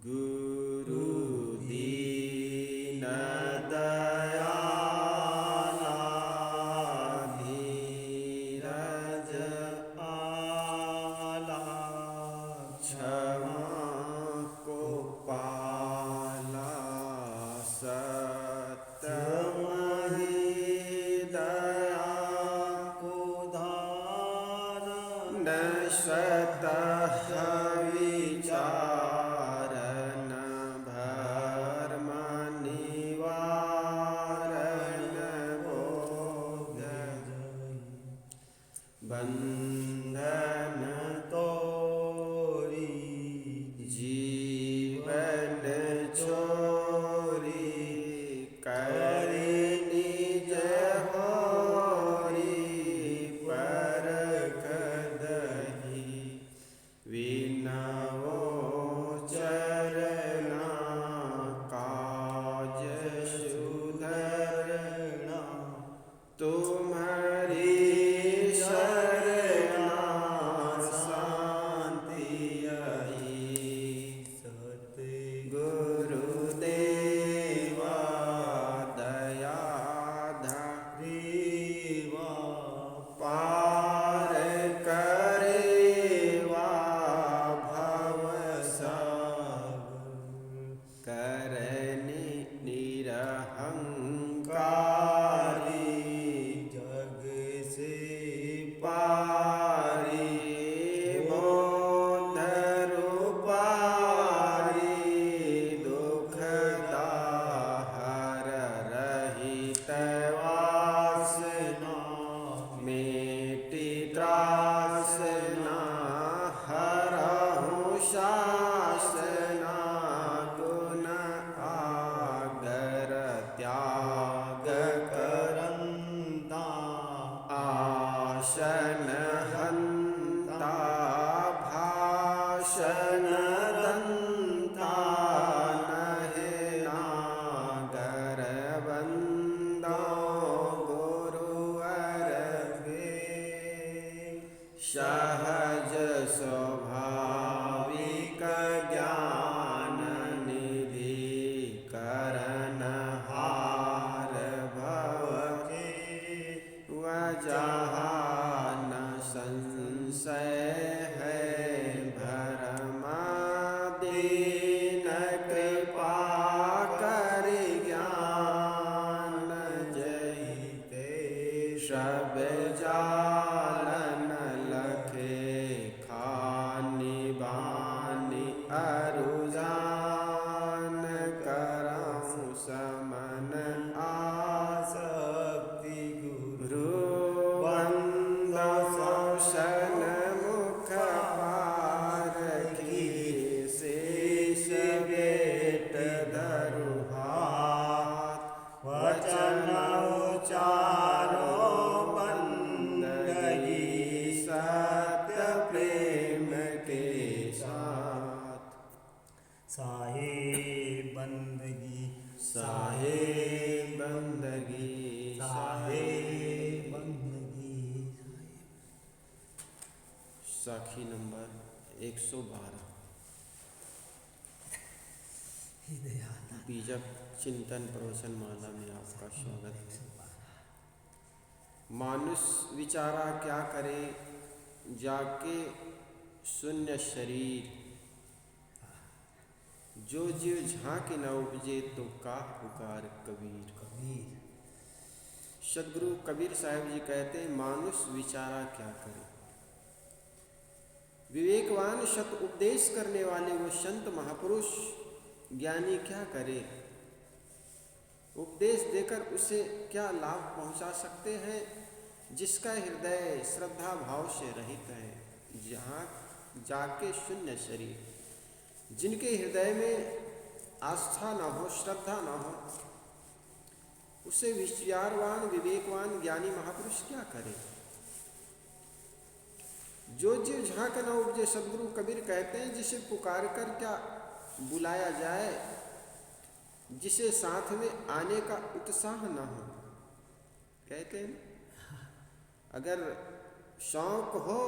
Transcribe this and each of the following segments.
गुरु दीन दयाला धीरज आला क्षमा को पाला सत्यमहि दया को धारा न स्वतः विचारन भर्म निवारण बोध बंधन तोरी जीवन छोरी करे निज होरी परख दही विनवो चरना काज सुधरना तुम्हारी शरणा शांति यही सतगुरुदेवा दया धरेवा पार करेवा भव सागर करने निरहंकारी जग से पारी बोध रूपारी दुख दाहर रहित वासना मेटी त्रासना हरहु शासना गुण आगर त्याग करंता आसन हंता भाषण दंता नहे नागर बंदो गुरुवर वे सहज स्वाभाविक ज्ञान निधि करन हार भव के वजहाँ न संशय है भरमादीन कृपा कर ज्ञान जयते सब जालन लखे खानि बानि अरुजान करऊं समन आसक्ति गुरु बंद शौशन मुख पारखी शेष बेट धरु हाथ वचन उचारो बंदगी सत्य प्रेम के साथ साहे बंदगी साहे बंदगी साहे बंदगी साखी नंबर 112 बीजक चिंतन प्रवचन माला में आपका स्वागत है। मानुष विचारा क्या करे जाके शून्य शरीर जो जीव झांके न उपजे तो का पुकार कबीर। कबीर सदगुरु कबीर साहब जी कहते हैं मानुष विचारा क्या करे। विवेकवान सत उपदेश करने वाले वो संत महापुरुष ज्ञानी क्या करे, उपदेश देकर उसे क्या लाभ पहुंचा सकते हैं जिसका हृदय श्रद्धा भाव से रहित है। जहाँ जाके शून्य शरीर, जिनके हृदय में आस्था न हो श्रद्धा न हो उसे विचारवान विवेकवान ज्ञानी महापुरुष क्या करे। जो जीव झांक न उपजे, सदगुरु कबीर कहते हैं जिसे पुकार कर क्या बुलाया जाए, जिसे साथ में आने का उत्साह न हो। कहते हैं अगर शौक हो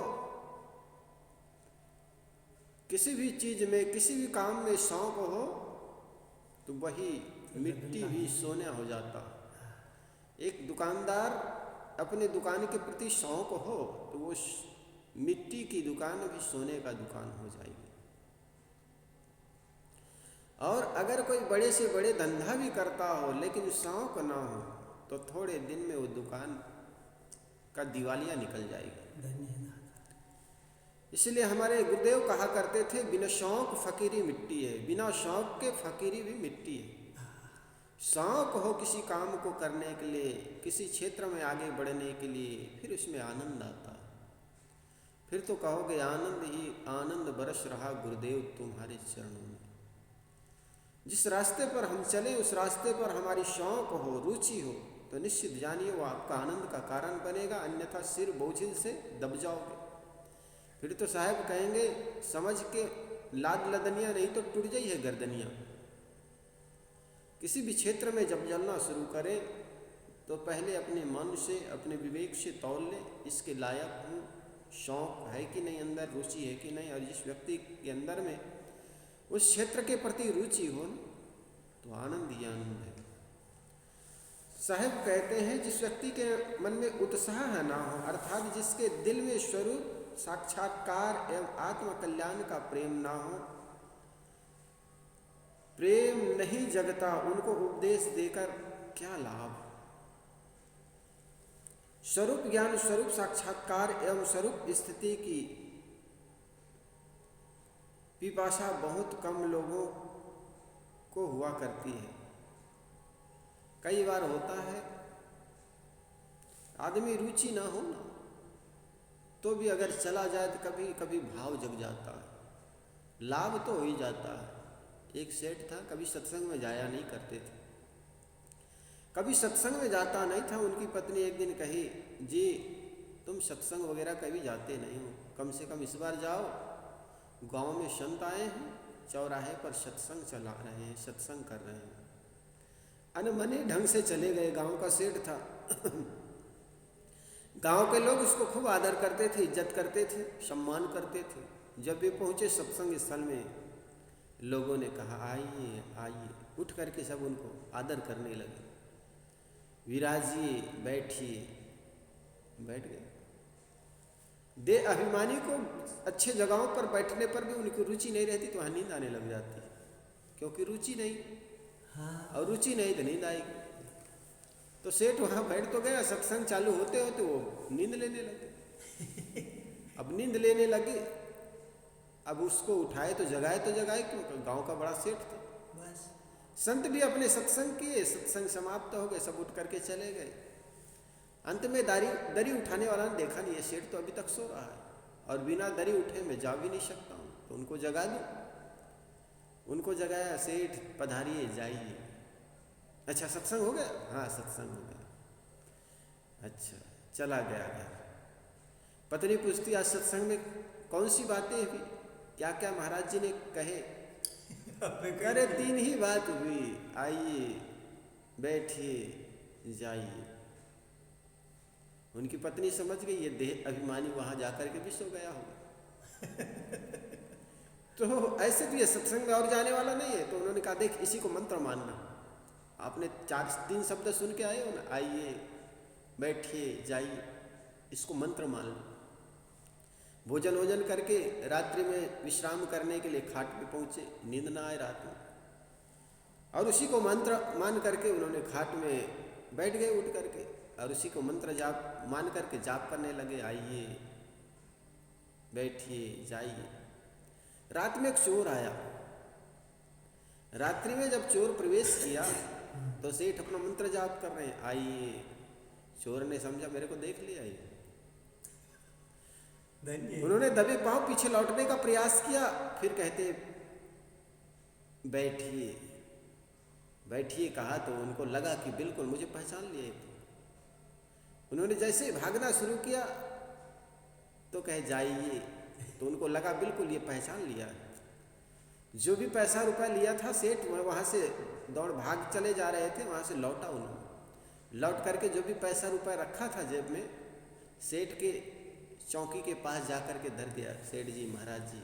किसी भी चीज में, किसी भी काम में शौक हो तो वही मिट्टी भी सोना हो जाता। एक दुकानदार अपने दुकान के प्रति शौक हो तो वो मिट्टी की दुकान भी सोने का दुकान हो जाएगी। और अगर कोई बड़े से बड़े धंधा भी करता हो लेकिन शौक ना हो तो थोड़े दिन में वो दुकान का दिवालिया निकल जाएगी। इसलिए हमारे गुरुदेव कहा करते थे, बिना शौक फकीरी मिट्टी है, बिना शौक के फकीरी भी मिट्टी है। शौक हो किसी काम को करने के लिए, किसी क्षेत्र में आगे बढ़ने के लिए, फिर उसमें आनंद आता है। फिर तो कहोगे आनंद ही आनंद बरस रहा गुरुदेव तुम्हारे चरणों में। जिस रास्ते पर हम चले उस रास्ते पर हमारी शौक हो, रुचि हो तो निश्चित जानिए वो आपका आनंद का कारण बनेगा, अन्यथा सिर बोझिल से दब जाओगे। फिर तो साहब कहेंगे समझ के लाद लदनिया, नहीं तो टूट जाई है गर्दनिया। किसी भी क्षेत्र में जब चलना शुरू करें तो पहले अपने मन से, अपने विवेक से तौल ले, इसके लायक हूँ, शौक है कि नहीं, अंदर रुचि है कि नहीं। और जिस व्यक्ति के अंदर में उस क्षेत्र के प्रति रुचि हो तो आनंद ही आनंद है। साहब कहते हैं जिस व्यक्ति के मन में उत्साह है ना हो, अर्थात जिसके दिल में स्वरूप साक्षात्कार एवं आत्म कल्याण का प्रेम ना हो, प्रेम नहीं जगता, उनको उपदेश देकर क्या लाभ। स्वरूप ज्ञान, स्वरूप साक्षात्कार एवं स्वरूप स्थिति की पिपासा बहुत कम लोगों को हुआ करती है। कई बार होता है आदमी रुचि ना हो ना तो भी अगर चला जाए तो कभी कभी भाव जग जाता है, लाभ तो हो ही जाता है। एक सेठ था, कभी सत्संग में जाया नहीं करते थे, कभी सत्संग में जाता नहीं था। उनकी पत्नी एक दिन कही, जी तुम सत्संग वगैरह कभी जाते नहीं हो, कम से कम इस बार जाओ, गांव में संत आए हैं, चौराहे पर सत्संग चला रहे हैं, सत्संग कर रहे हैं। अनमने ढंग से चले गए। गांव का सेठ था गांव के लोग उसको खूब आदर करते थे, इज्जत करते थे, सम्मान करते थे। जब वे पहुंचे सत्संग स्थल में, लोगों ने कहा आइए आइए, उठ करके सब उनको आदर करने लगे, विराजिए, बैठिए। बैठ गए। दे अभिमानी को अच्छे जगहों पर बैठने पर भी उनकी रुचि नहीं रहती तो वहाँ नींद आने लग जाती, क्योंकि रुचि नहीं। हाँ। और रुचि नहीं तो नींद आएगी। तो सेठ वहाँ बैठ तो गया, सत्संग चालू होते होते वो नींद लेने लगे। अब नींद लेने लगे, अब उसको उठाए तो जगाए क्योंकि गांव का बड़ा सेठ था। बस संत भी अपने सत्संग किए, सत्संग समाप्त हो गए, सब उठ करके चले गए। अंत में दरी उठाने वाला ने देखा नहीं है, सेठ तो अभी तक सो रहा है और बिना दरी उठे मैं जा भी नहीं सकता हूँ, तो उनको जगा दूँ। उनको जगाया, सेठ पधारिए, जाइए। अच्छा सत्संग हो गया? हाँ सत्संग हो गया। अच्छा, चला गया घर। पत्नी पूछती आज सत्संग में कौन सी बातें हुई, क्या क्या महाराज जी ने कहे? अरे 3 ही बात हुई, आइए, बैठिए, जाइए। उनकी पत्नी समझ गई ये देह अभिमानी वहां जाकर के भी सो गया होगा। तो ऐसे भी ये सत्संग में और जाने वाला नहीं है। तो उन्होंने कहा देख इसी को मंत्र मानना। आपने 4-3 शब्द सुन के आए हो ना, आइए, बैठिए, जाइए, इसको मंत्र मान लो। भोजन करके रात्रि में विश्राम करने के लिए खाट पे पहुंचे, नींद ना आए रात में, और उसी को मंत्र मान करके उन्होंने खाट में बैठ गए उठ करके, और उसी को मंत्र जाप मान करके जाप करने लगे, आइए, बैठिए, जाइए। रात में एक चोर आया। रात्रि में जब चोर प्रवेश किया तो सेठ अपना मंत्र जाप कर रहे हैं, आइए। चोर ने समझा मेरे को देख लिया ये, उन्होंने दबे पांव पीछे लौटने का प्रयास किया, फिर कहते बैठिए, बैठिए कहा तो उनको लगा कि बिल्कुल मुझे पहचान लिए। उन्होंने जैसे भागना शुरू किया तो कहे जाइए, तो उनको लगा बिल्कुल ये पहचान लिया। जो भी पैसा रुपया लिया था सेठ वहाँ से दौड़ भाग चले जा रहे थे, वहाँ से लौटा। उन्होंने लौट करके जो भी पैसा रुपया रखा था जेब में, सेठ के चौकी के पास जा कर के धर दिया। सेठ जी, महाराज जी,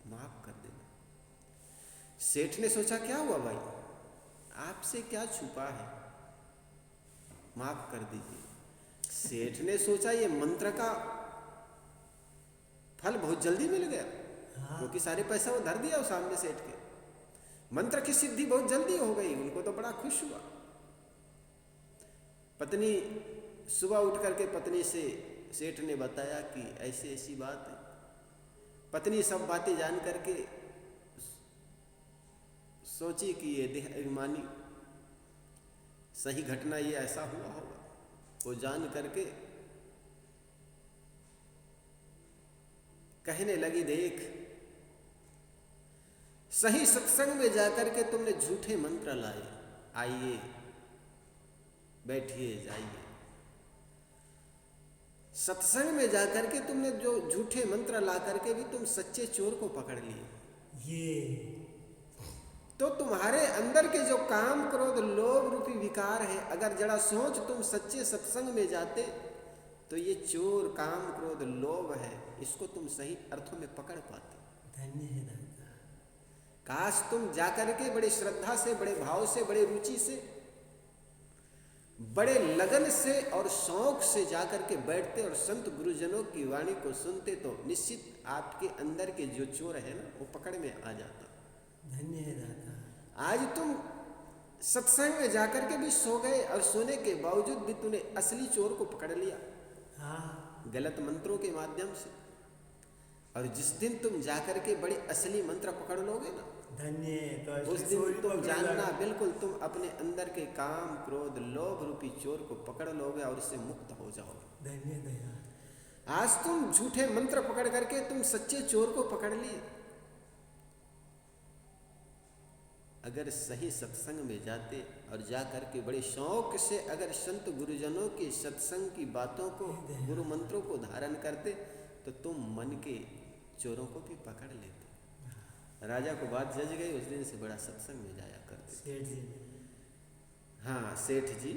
माफ कर देना। सेठ ने सोचा क्या हुआ भाई, आपसे क्या छुपा है, माफ कर दीजिए। सेठ ने सोचा ये मंत्र का फल बहुत जल्दी मिल गया, क्योंकि सारे पैसा वो धर दिया सामने सेठ के, मंत्र की सिद्धि बहुत जल्दी हो गई। उनको तो बड़ा खुश हुआ। पत्नी सुबह उठ करके पत्नी से सेठ ने बताया कि ऐसी ऐसी बात है। पत्नी सब बातें जान करके सोची कि ये देह अभिमानी सही घटना ये ऐसा हुआ होगा। वो जान करके कहने लगी, देख सही सत्संग में जाकर के तुमने झूठे मंत्र लाए, आइए बैठिए जाइए। सत्संग में जाकर के तुमने जो झूठे मंत्र ला करके भी तुम सच्चे चोर को पकड़ लिए। ये तो तुम्हारे अंदर के जो काम क्रोध लोभ रूपी विकार है, अगर जरा सोच तुम सच्चे सत्संग में जाते तो ये चोर काम क्रोध लोभ है, इसको तुम सही अर्थों में पकड़ पाते। धन्य है दादा। काश तुम जाकर के बड़े श्रद्धा से, बड़े भाव से, बड़े रुचि से, बड़े लगन से और शौक से जाकर के बैठते और संत गुरुजनों की वाणी को सुनते तो निश्चित आपके अंदर के जो चोर है ना वो पकड़ में आ जाता। धन्य है दादा। आज तुम सत्संग में जाकर के भी सो गए और सोने के बावजूद भी तूने असली चोर को पकड़ लिया, हाँ गलत मंत्रों के माध्यम से। और जिस दिन तुम जाकर के बड़े असली मंत्र पकड़ लोगे ना, धन्य तो उस दिन तुम जानना बिल्कुल तुम अपने अंदर के काम क्रोध लोभ रूपी चोर को पकड़ लोगे और इससे मुक्त हो जाओगे। धन्य दया। आज तुम झूठे मंत्र पकड़ करके तुम सच्चे चोर को पकड़ लिए। अगर सही सत्संग में जाते और जाकर के बड़े शौक से अगर संत गुरुजनों के सत्संग की बातों को, गुरु मंत्रों को धारण करते तो तुम मन के चोरों को भी पकड़ लेते। राजा को बात जज गई, उस दिन से बड़ा सत्संग में जाया करते। सेठ जी, हाँ, सेठ जी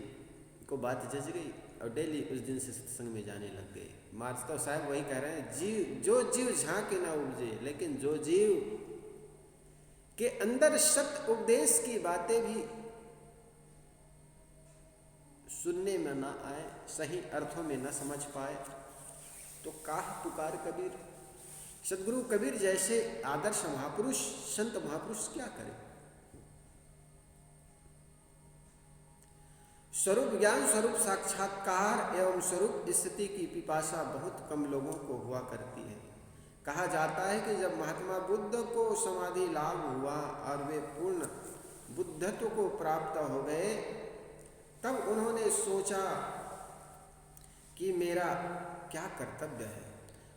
को बात जज गई और डेली उस दिन से सत्संग में जाने लग गए। मास्टर साहब वही कह रहे हैं, जीव जो जीव झांके ना उपजे, लेकिन जो जीव के अंदर सत्य उपदेश की बातें भी सुनने में ना आए, सही अर्थों में न समझ पाए, तो काह पुकार कबीर। सदगुरु कबीर जैसे आदर्श महापुरुष, संत महापुरुष क्या करें। स्वरूप ज्ञान, स्वरूप साक्षात्कार एवं स्वरूप स्थिति की पिपासा बहुत कम लोगों को हुआ करती है। कहा जाता है कि जब महात्मा बुद्ध को समाधि लाभ हुआ और वे पूर्ण बुद्धत्व को प्राप्त हो गए, तब उन्होंने सोचा कि मेरा क्या कर्तव्य है।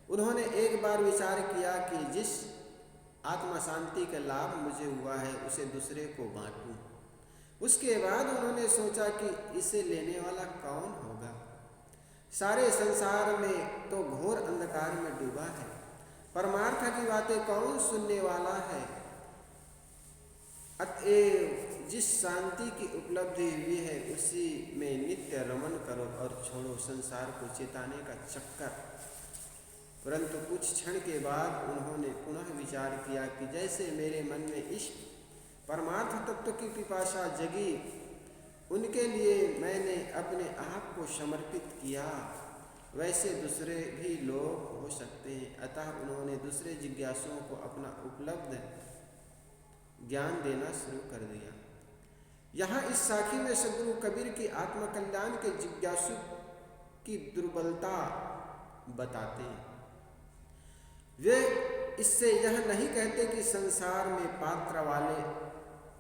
उन्होंने एक बार विचार किया कि जिस आत्मा शांति का लाभ मुझे हुआ है उसे दूसरे को बांटूं। उसके बाद उन्होंने सोचा कि इसे लेने वाला कौन होगा। सारे संसार में तो घोर अंधकार में डूबा है, परमार्थ की बातें कौन सुनने वाला है। अतएव जिस शांति की उपलब्धि हुई है उसी में नित्य रमन करो और छोड़ो संसार को चेताने का चक्कर। परंतु कुछ क्षण के बाद उन्होंने पुनः विचार किया कि जैसे मेरे मन में इष्ट परमार्थ तत्व की पिपासा जगी, उनके लिए मैंने अपने आप को समर्पित किया, वैसे दूसरे भी लोग हो सकते हैं। अतः उन्होंने दूसरे जिज्ञासुओं को अपना उपलब्ध ज्ञान देना शुरू कर दिया। यहाँ इस साखी में सदगुरु कबीर की आत्मकल्याण के जिज्ञासु की दुर्बलता बताते हैं। वे इससे यह नहीं कहते कि संसार में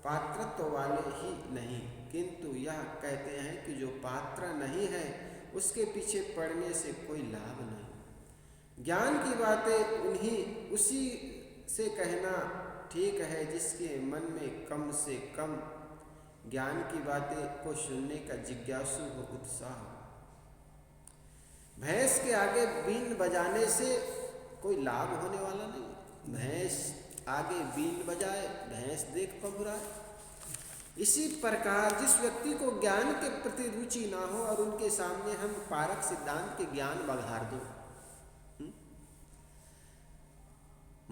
पात्रत्व वाले ही नहीं, किंतु यह कहते हैं कि जो पात्र नहीं है उसके पीछे पड़ने से कोई लाभ नहीं। ज्ञान की बातें उसी से कहना ठीक है जिसके मन में कम से कम ज्ञान की बातें को सुनने का जिज्ञासु हो, उत्साह। भैंस के आगे बीन बजाने से कोई लाभ होने वाला नहीं। भैंस आगे बीन बजाए, भैंस देख पगुराए। इसी प्रकार जिस व्यक्ति को ज्ञान के प्रति रुचि ना हो और उनके सामने हम पारक सिद्धांत के ज्ञान बघार दो,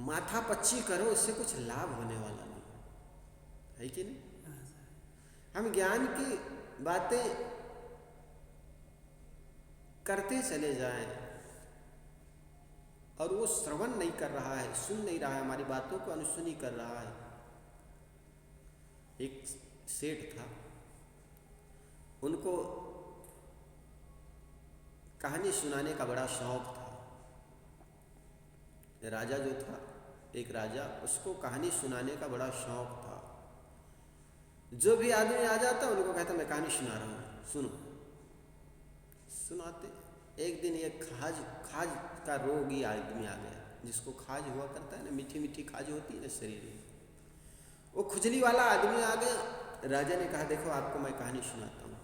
माथा पच्ची करो, उससे कुछ लाभ होने वाला नहीं है कि नहीं? हम ज्ञान की बातें करते चले जाएं और वो श्रवण नहीं कर रहा है, सुन नहीं रहा है, हमारी बातों को अनसुनी कर रहा है। एक सेठ था, उनको कहानी सुनाने का बड़ा शौक था। राजा जो था, एक राजा, उसको कहानी सुनाने का बड़ा शौक था। जो भी आदमी आ जाता उनको कहता मैं कहानी सुना रहा हूँ, सुनो। सुनाते। एक दिन ये खाज का रोगी आदमी आ गया, जिसको खाज हुआ करता है ना, मीठी मीठी खाज होती है ना शरीर में, वो खुजली वाला आदमी आ गया। राजा ने कहा देखो आपको मैं कहानी सुनाता हूँ।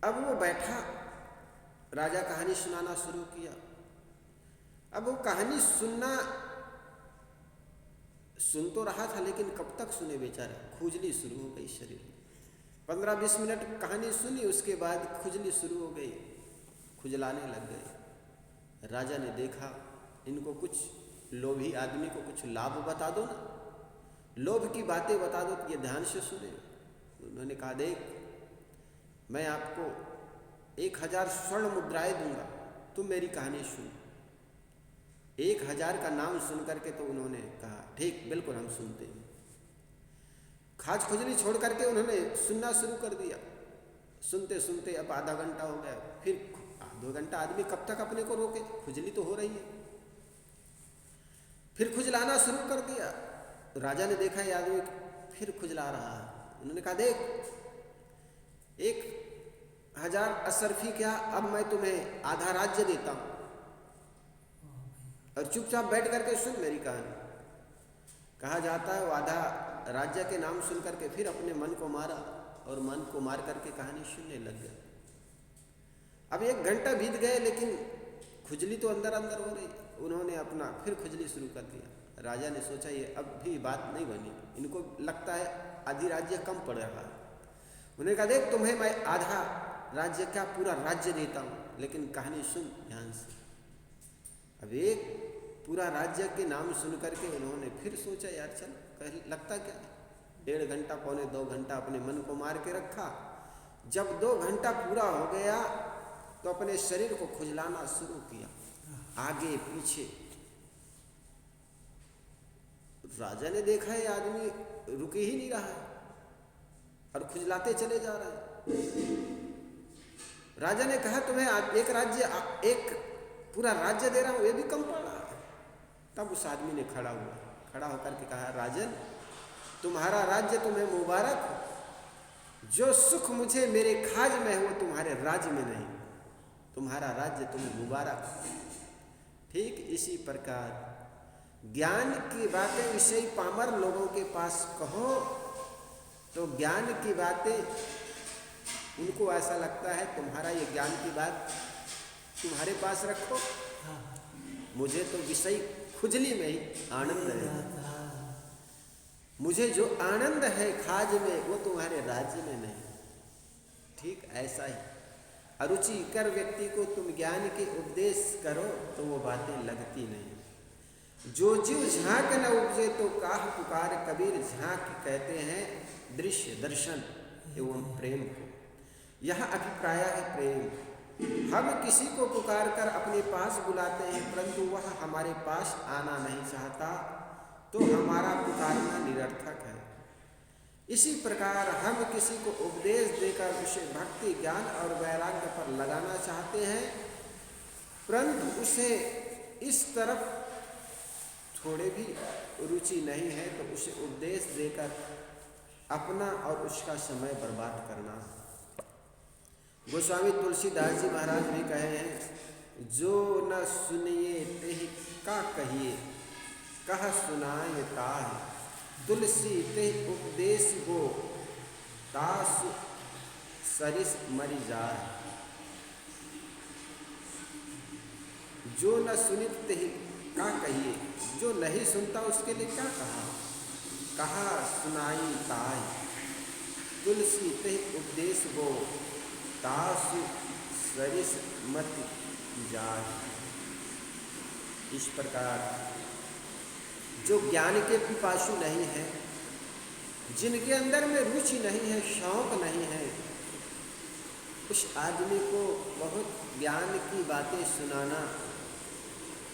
अब वो बैठा, राजा कहानी सुनाना शुरू किया। अब वो कहानी सुन तो रहा था, लेकिन कब तक सुने बेचारा, खुजली शुरू हो गई शरीर में। 15-20 मिनट कहानी सुनी, उसके बाद खुजली शुरू हो गई, खुजलाने लग गए। राजा ने देखा इनको कुछ, लोभी आदमी को कुछ लाभ बता दो ना, लोभ की बातें बता दो तो ये ध्यान से सुने। उन्होंने कहा देख मैं आपको 1000 स्वर्ण मुद्राएं दूंगा, तुम मेरी कहानी सुन। 1000 का नाम सुन करके तो उन्होंने कहा ठीक, बिल्कुल हम सुनते हैं। खाज खुजली छोड़ करके उन्होंने सुनना शुरू कर दिया। सुनते सुनते अब आधा घंटा हो गया, फिर 2 घंटा आदमी कब तक अपने को रोके, खुजली तो हो रही है। फिर खुजलाना शुरू कर दिया। राजा ने देखा ये आदमी फिर खुजला रहा है। उन्होंने कहा देख 1000 असरफी क्या, अब मैं तुम्हें आधा राज्य देता हूं और चुपचाप बैठ करके सुन मेरी कहानी। कहा जाता है वो आधा राज्य के नाम सुन करके फिर अपने मन को मारा और मन को मार करके कहानी सुनने लग गया। अब 1 घंटा बीत गए, लेकिन खुजली तो अंदर अंदर हो रही। उन्होंने अपना फिर खुजली शुरू कर दिया। राजा ने सोचा ये अब भी बात नहीं बनी, इनको लगता है आधी राज्य कम पड़ रहा है। उन्होंने कहा देख तुम्हें मैं आधा राज्य का पूरा राज्य देता हूँ, लेकिन कहानी सुन ध्यान से। अब एक पूरा राज्य के नाम सुन करके उन्होंने फिर सोचा यार चल, लगता क्या, 1.5 घंटा 1.25-2 घंटा अपने मन को मार के रखा। जब 2 घंटा पूरा हो गया तो अपने शरीर को खुजलाना शुरू किया, आगे पीछे। राजा ने देखा ये आदमी रुक ही नहीं रहा है और खुजलाते चले जा रहा है। राजा ने कहा तुम्हें एक पूरा राज्य दे रहा हूं, ये भी कम पड़ रहा है। तब उस आदमी ने खड़ा होकर के कहा राजन तुम्हारा राज्य तुम्हें मुबारक हो, जो सुख मुझे मेरे खाज में है वो तुम्हारे राज्य में नहीं, तुम्हारा राज्य तुम्हें मुबारक। ठीक इसी प्रकार ज्ञान की बातें विषय पामर लोगों के पास कहो तो ज्ञान की बातें उनको ऐसा लगता है तुम्हारा ये ज्ञान की बात तुम्हारे पास रखो, मुझे तो विषय खुजली में ही आनंद है, मुझे जो आनंद है खाज में वो तुम्हारे राज्य में नहीं। ठीक ऐसा ही अरुचिकर व्यक्ति को तुम ज्ञान के उपदेश करो तो वो बातें लगती नहीं। जो जीव झांक न उपजे तो काह पुकार, कबीर झांक कहते हैं दृश्य दर्शन एवं प्रेम को। यह अभिप्राय है प्रेम। हम किसी को पुकार कर अपने पास बुलाते हैं परंतु वह हमारे पास आना नहीं चाहता तो हमारा पुकारना निरर्थक है। इसी प्रकार हम किसी को उपदेश देकर उसे भक्ति ज्ञान और वैराग्य पर लगाना चाहते हैं परंतु उसे इस तरफ थोड़े भी रुचि नहीं है तो उसे उपदेश देकर अपना और उसका समय बर्बाद करना। गोस्वामी तुलसीदास जी महाराज भी कहे हैं जो न सुनिए तेहि का कहिए, कह सुनाए ताहि, तुलसी तेहि उपदेश हो, तासु सरिस मरि जाए। जो न सुनित तेहि का कहिए, जो नहीं सुनता उसके लिए क्या कहा सुनाई ताहि, तुलसी तेहि उपदेश हो, तासु सरिस मति जाए। इस प्रकार जो ज्ञान के पिपासु नहीं है, जिनके अंदर में रुचि नहीं है, शौक नहीं है, उस आदमी को बहुत ज्ञान की बातें सुनाना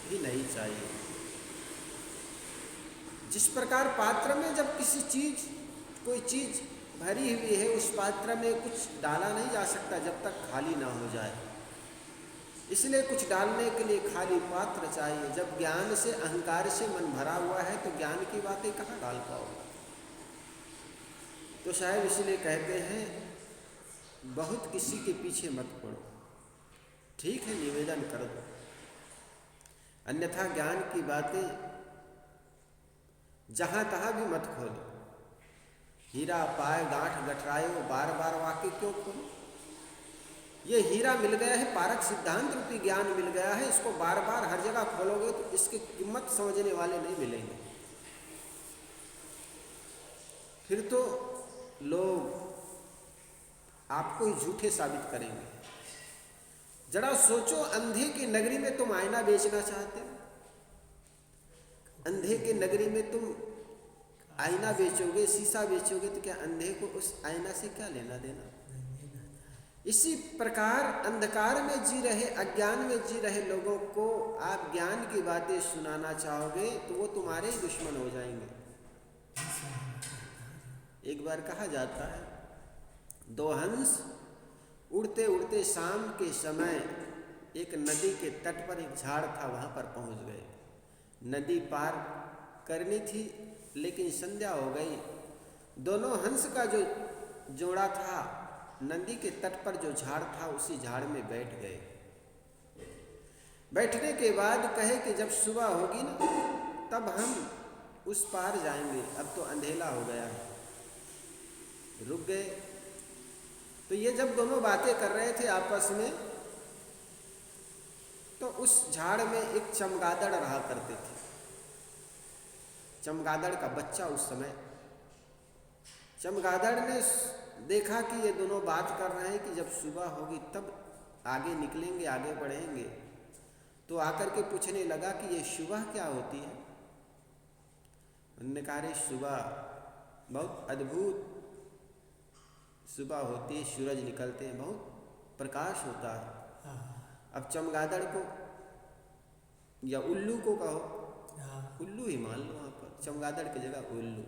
ही नहीं चाहिए। जिस प्रकार पात्र में जब कोई चीज भरी हुई है, उस पात्र में कुछ डाला नहीं जा सकता जब तक खाली ना हो जाए, इसलिए कुछ डालने के लिए खाली पात्र चाहिए। जब ज्ञान से, अहंकार से मन भरा हुआ है तो ज्ञान की बातें कहाँ डाल पाओगे। तो शायद इसलिए कहते हैं बहुत किसी के पीछे मत पड़ो, ठीक है निवेदन कर दो, अन्यथा ज्ञान की बातें जहां तहां भी मत खोलो। हीरा पाए गांठ गठरायो, बार बार वाक्य क्यों खोलो। ये हीरा मिल गया है, पारक सिद्धांत रूपी ज्ञान मिल गया है, इसको बार बार हर जगह खोलोगे तो इसकी कीमत समझने वाले नहीं मिलेंगे। फिर तो लोग आपको ही झूठे साबित करेंगे। जरा सोचो, अंधे की नगरी में तुम आईना बेचना चाहते हो, अंधे के नगरी में तुम आईना बेचोगे, शीशा बेचोगे, तो क्या अंधे को उस आईना से क्या लेना देना। इसी प्रकार अंधकार में जी रहे, अज्ञान में जी रहे लोगों को आप ज्ञान की बातें सुनाना चाहोगे तो वो तुम्हारे ही दुश्मन हो जाएंगे। एक बार कहा जाता है, दो हंस उड़ते उड़ते शाम के समय एक नदी के तट पर, एक झाड़ था, वहां पर पहुंच गए। नदी पार करनी थी लेकिन संध्या हो गई। दोनों हंस का जो जोड़ा था, नदी के तट पर जो झाड़ था उसी झाड़ में बैठ गए। बैठने के बाद कहे कि जब सुबह होगी ना तब हम उस पार जाएंगे, अब तो अंधेला हो गया है। रुक गए। तो ये जब दोनों बातें कर रहे थे आपस में, तो उस झाड़ में एक चमगादड़ रहा करते थे। चमगादड़ का बच्चा उस समय, चमगादड़ ने देखा कि ये दोनों बात कर रहे हैं कि जब सुबह होगी तब आगे निकलेंगे, आगे बढ़ेंगे। तो आकर के पूछने लगा कि ये सुबह क्या होती है। उन्होंने कहा, रे सुबह बहुत अद्भुत सुबह होती है, सूरज निकलते हैं, बहुत प्रकाश होता है। अब चमगादड़ को या उल्लू को कहो, उल्लू ही मान लो, वहाँ पर चमगादड़ की जगह उल्लू।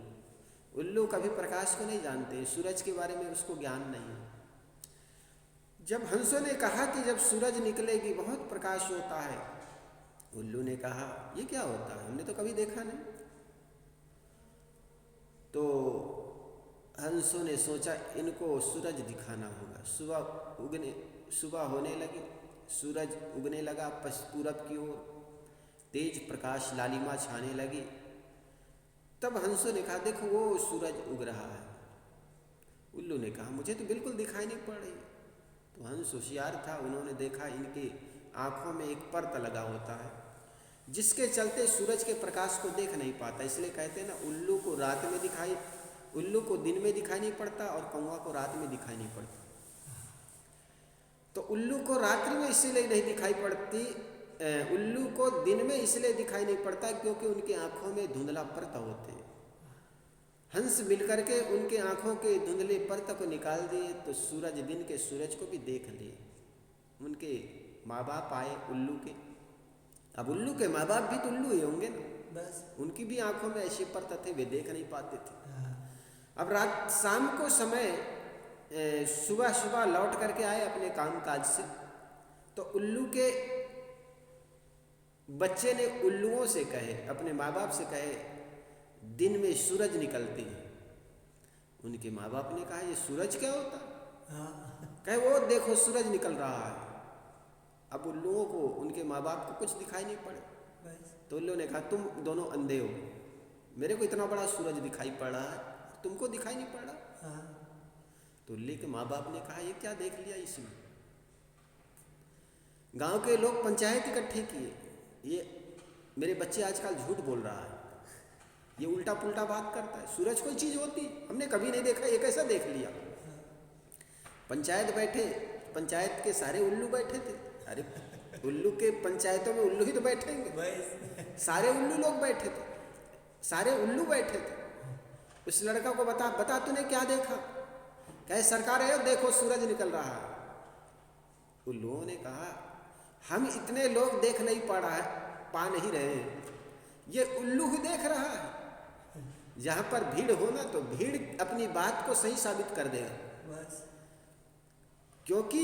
उल्लू कभी प्रकाश को नहीं जानते, सूरज के बारे में उसको ज्ञान नहीं है। जब हंसों ने कहा कि जब सूरज निकलेगी बहुत प्रकाश होता है, उल्लू ने कहा ये क्या होता है, हमने तो कभी देखा नहीं। तो हंसों ने सोचा इनको सूरज दिखाना होगा। सुबह होने लगी, सूरज उगने लगा पूरब की ओर, तेज प्रकाश लालिमा छाने लगी। तब हंसों ने कहा देखो वो सूरज उग रहा है। उल्लू ने कहा मुझे तो बिल्कुल दिखाई नहीं पड़ रही। तो हंस होशियार था, उन्होंने देखा इनकी आंखों में एक परत लगा होता है जिसके चलते सूरज के प्रकाश को देख नहीं पाता। इसलिए कहते हैं ना, उल्लू को दिन में दिखाई नहीं पड़ता और कौवा को रात में दिखाई नहीं पड़ता। तो उल्लू को रात्रि में इसलिए नहीं दिखाई पड़ती, उल्लू को दिन में इसलिए दिखाई नहीं पड़ता क्योंकि उनकी आंखों में धुंधला परत होते हैं। हंस मिलकर के उनके आंखों के धुंधले परत को निकाल दिए तो सूरज, दिन के सूरज को भी देख लिए। उनके माँ बाप आए उल्लू के। अब उल्लू के माँ बाप भी तो उल्लू ही होंगे ना, बस उनकी भी आंखों में ऐसी परत थे, वे देख नहीं पाते थे। अब रात शाम को समय सुबह सुबह लौट करके आए अपने काम काज से। तो उल्लू के बच्चे ने उल्लुओं से कहे, अपने माँ बाप से कहे दिन में सूरज निकलती है। उनके माँ बाप ने कहा ये सूरज क्या होता है? कहे वो देखो सूरज निकल रहा है। अब उल्लुओं को, उनके माँ बाप को कुछ दिखाई नहीं पड़े। तो उल्लू ने कहा तुम दोनों अंधे हो, मेरे को इतना बड़ा सूरज दिखाई पड़ रहा है, तुमको दिखाई नहीं पड़ रहा। तो उल्लू के माँ बाप ने कहा ये क्या देख लिया इसमें। गांव के लोग पंचायत इकट्ठे किए, ये मेरे बच्चे आजकल झूठ बोल रहा है, ये उल्टा पुल्टा बात करता है, सूरज कोई चीज होती हमने कभी नहीं देखा, ये कैसा देख लिया। पंचायत बैठे, पंचायत के सारे उल्लू बैठे थे। अरे उल्लू के पंचायतों में उल्लू ही तो बैठेंगे, बस सारे उल्लू लोग बैठे थे, सारे उल्लू बैठे थे। उस लड़का को बता बता तूने क्या देखा? कहे सरकार है देखो सूरज निकल रहा है। उल्लुओं ने कहा हम इतने लोग देख नहीं पा नहीं रहे हैं, ये उल्लू ही देख रहा है। जहाँ पर भीड़ हो ना तो भीड़ अपनी बात को सही साबित कर देगा, बस क्योंकि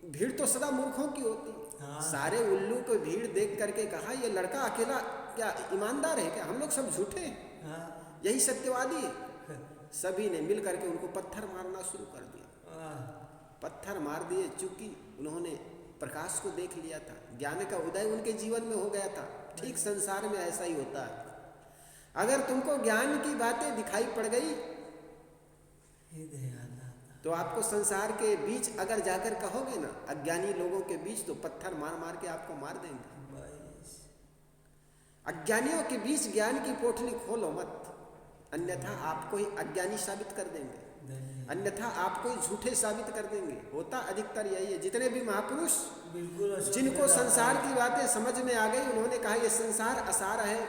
भीड़ तो सदा मूर्खों की होती है। हाँ। सारे उल्लू को भीड़ देख करके कहा ये लड़का अकेला क्या ईमानदार है क्या? हम लोग सब झूठे हैं, हाँ यही सत्यवादी है। सभी ने मिल करके उनको पत्थर मारना शुरू कर दिया। पत्थर मार दिए, चूंकि उन्होंने प्रकाश को देख लिया था, ज्ञान का उदय उनके जीवन में हो गया था। ठीक संसार में ऐसा ही होता है, अगर तुमको ज्ञान की बातें दिखाई पड़ गई तो आपको संसार के बीच अगर जाकर कहोगे ना अज्ञानी लोगों के बीच, तो पत्थर मार मार के आपको मार देंगे। अज्ञानियों के बीच ज्ञान की पोटली खोलो मत, अन्यथा आपको ही अज्ञानी साबित कर देंगे, अन्यथा आपको ही झूठे साबित कर देंगे। होता अधिकतर यही है। जितने भी महापुरुष बिल्कुल जिनको संसार की बातें समझ में आ गई, उन्होंने कहा ये संसार असार है,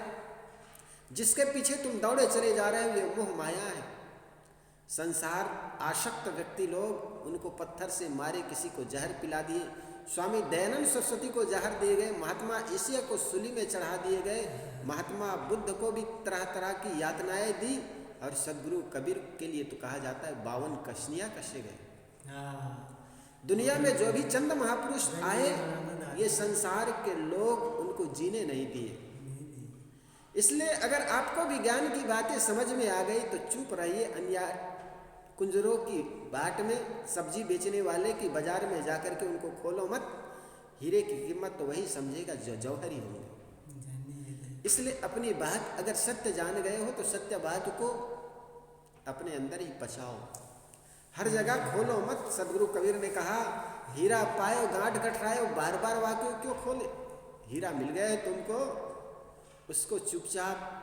जिसके पीछे तुम दौड़े चले जा रहे हो ये मोह माया है। संसार आसक्त व्यक्ति लोग उनको पत्थर से मारे, किसी को जहर पिला दिए। स्वामी दयानंद सरस्वती को जहर दिए गए, महात्मा ईसिया को सूली में चढ़ा दिए गए, महात्मा बुद्ध को भी तरह तरह की यातनाएं दी, और सदगुरु कबीर के लिए तो कहा जाता है 52 कशनियाँ कसे गए। दुनिया में जो भी चंद महापुरुष आए, ये संसार के लोग उनको जीने नहीं दिए। इसलिए अगर आपको भी ज्ञान की बातें समझ में आ गई तो चुप रहिए। अन्याय कुंजरों की बाट में, सब्जी बेचने वाले की बाजार में जाकर के उनको खोलो मत। हीरे की कीमत तो वही समझेगा जो जौहरी होंगे। इसलिए अपनी बात अगर सत्य जान गए हो तो सत्य बात को अपने अंदर ही बचाओ, हर जगह खोलो मत। सदगुरु कबीर ने कहा हीरा पायो गांठ गठरायो, बार बार वाक्य क्यों खोले? हीरा मिल गया है तुमको, उसको चुपचाप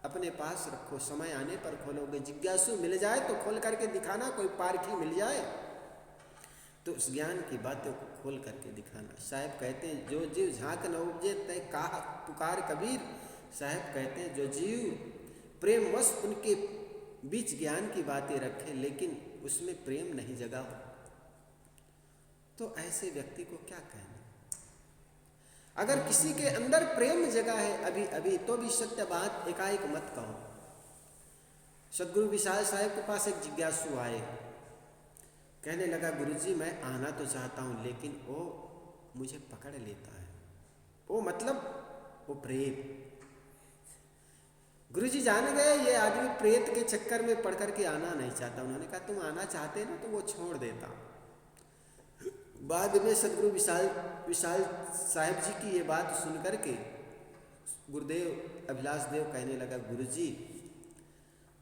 अपने पास रखो, समय आने पर खोलोगे। जिज्ञासु मिल जाए तो खोल करके दिखाना, कोई पारखी मिल जाए तो उस ज्ञान की बातों को खोल करके दिखाना। साहब कहते हैं जो जीव झांक न उपजे तय कहा पुकार कबीर। साहब कहते हैं जो जीव प्रेमवश उनके बीच ज्ञान की बातें रखे लेकिन उसमें प्रेम नहीं जगा हो, तो ऐसे व्यक्ति को क्या कहना। अगर किसी के अंदर प्रेम जगा है अभी अभी, तो भी सत्य बात एकाएक मत कहो। सदगुरु विशाल साहब के पास एक जिज्ञासु आए, कहने लगा गुरुजी मैं आना तो चाहता हूँ लेकिन वो मुझे पकड़ लेता है। वो मतलब वो प्रेत। गुरुजी जान गए ये आदमी प्रेत के चक्कर में पड़ करके आना नहीं चाहता। उन्होंने कहा तुम आना चाहते ना तो वो छोड़ देता। बाद में सदगुरु विशाल साहिब जी की ये बात सुन करके गुरुदेव अभिलाष देव कहने लगा गुरुजी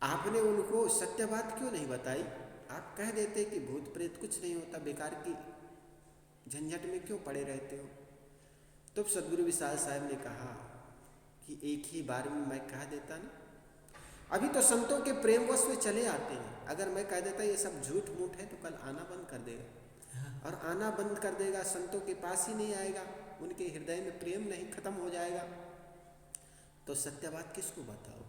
आपने उनको सत्य बात क्यों नहीं बताई? आप कह देते कि भूत प्रेत कुछ नहीं होता, बेकार की झंझट में क्यों पड़े रहते हो? तो सदगुरु विशाल साहब ने कहा कि एक ही बार में मैं कह देता ना, अभी तो संतों के प्रेमवश में चले आते हैं। अगर मैं कह देता ये सब झूठ मूठ है तो कल आना बंद कर देगा, और आना बंद कर देगा, संतों के पास ही नहीं आएगा, उनके हृदय में प्रेम नहीं, खत्म हो जाएगा। तो सत्य बात किसको बताओ?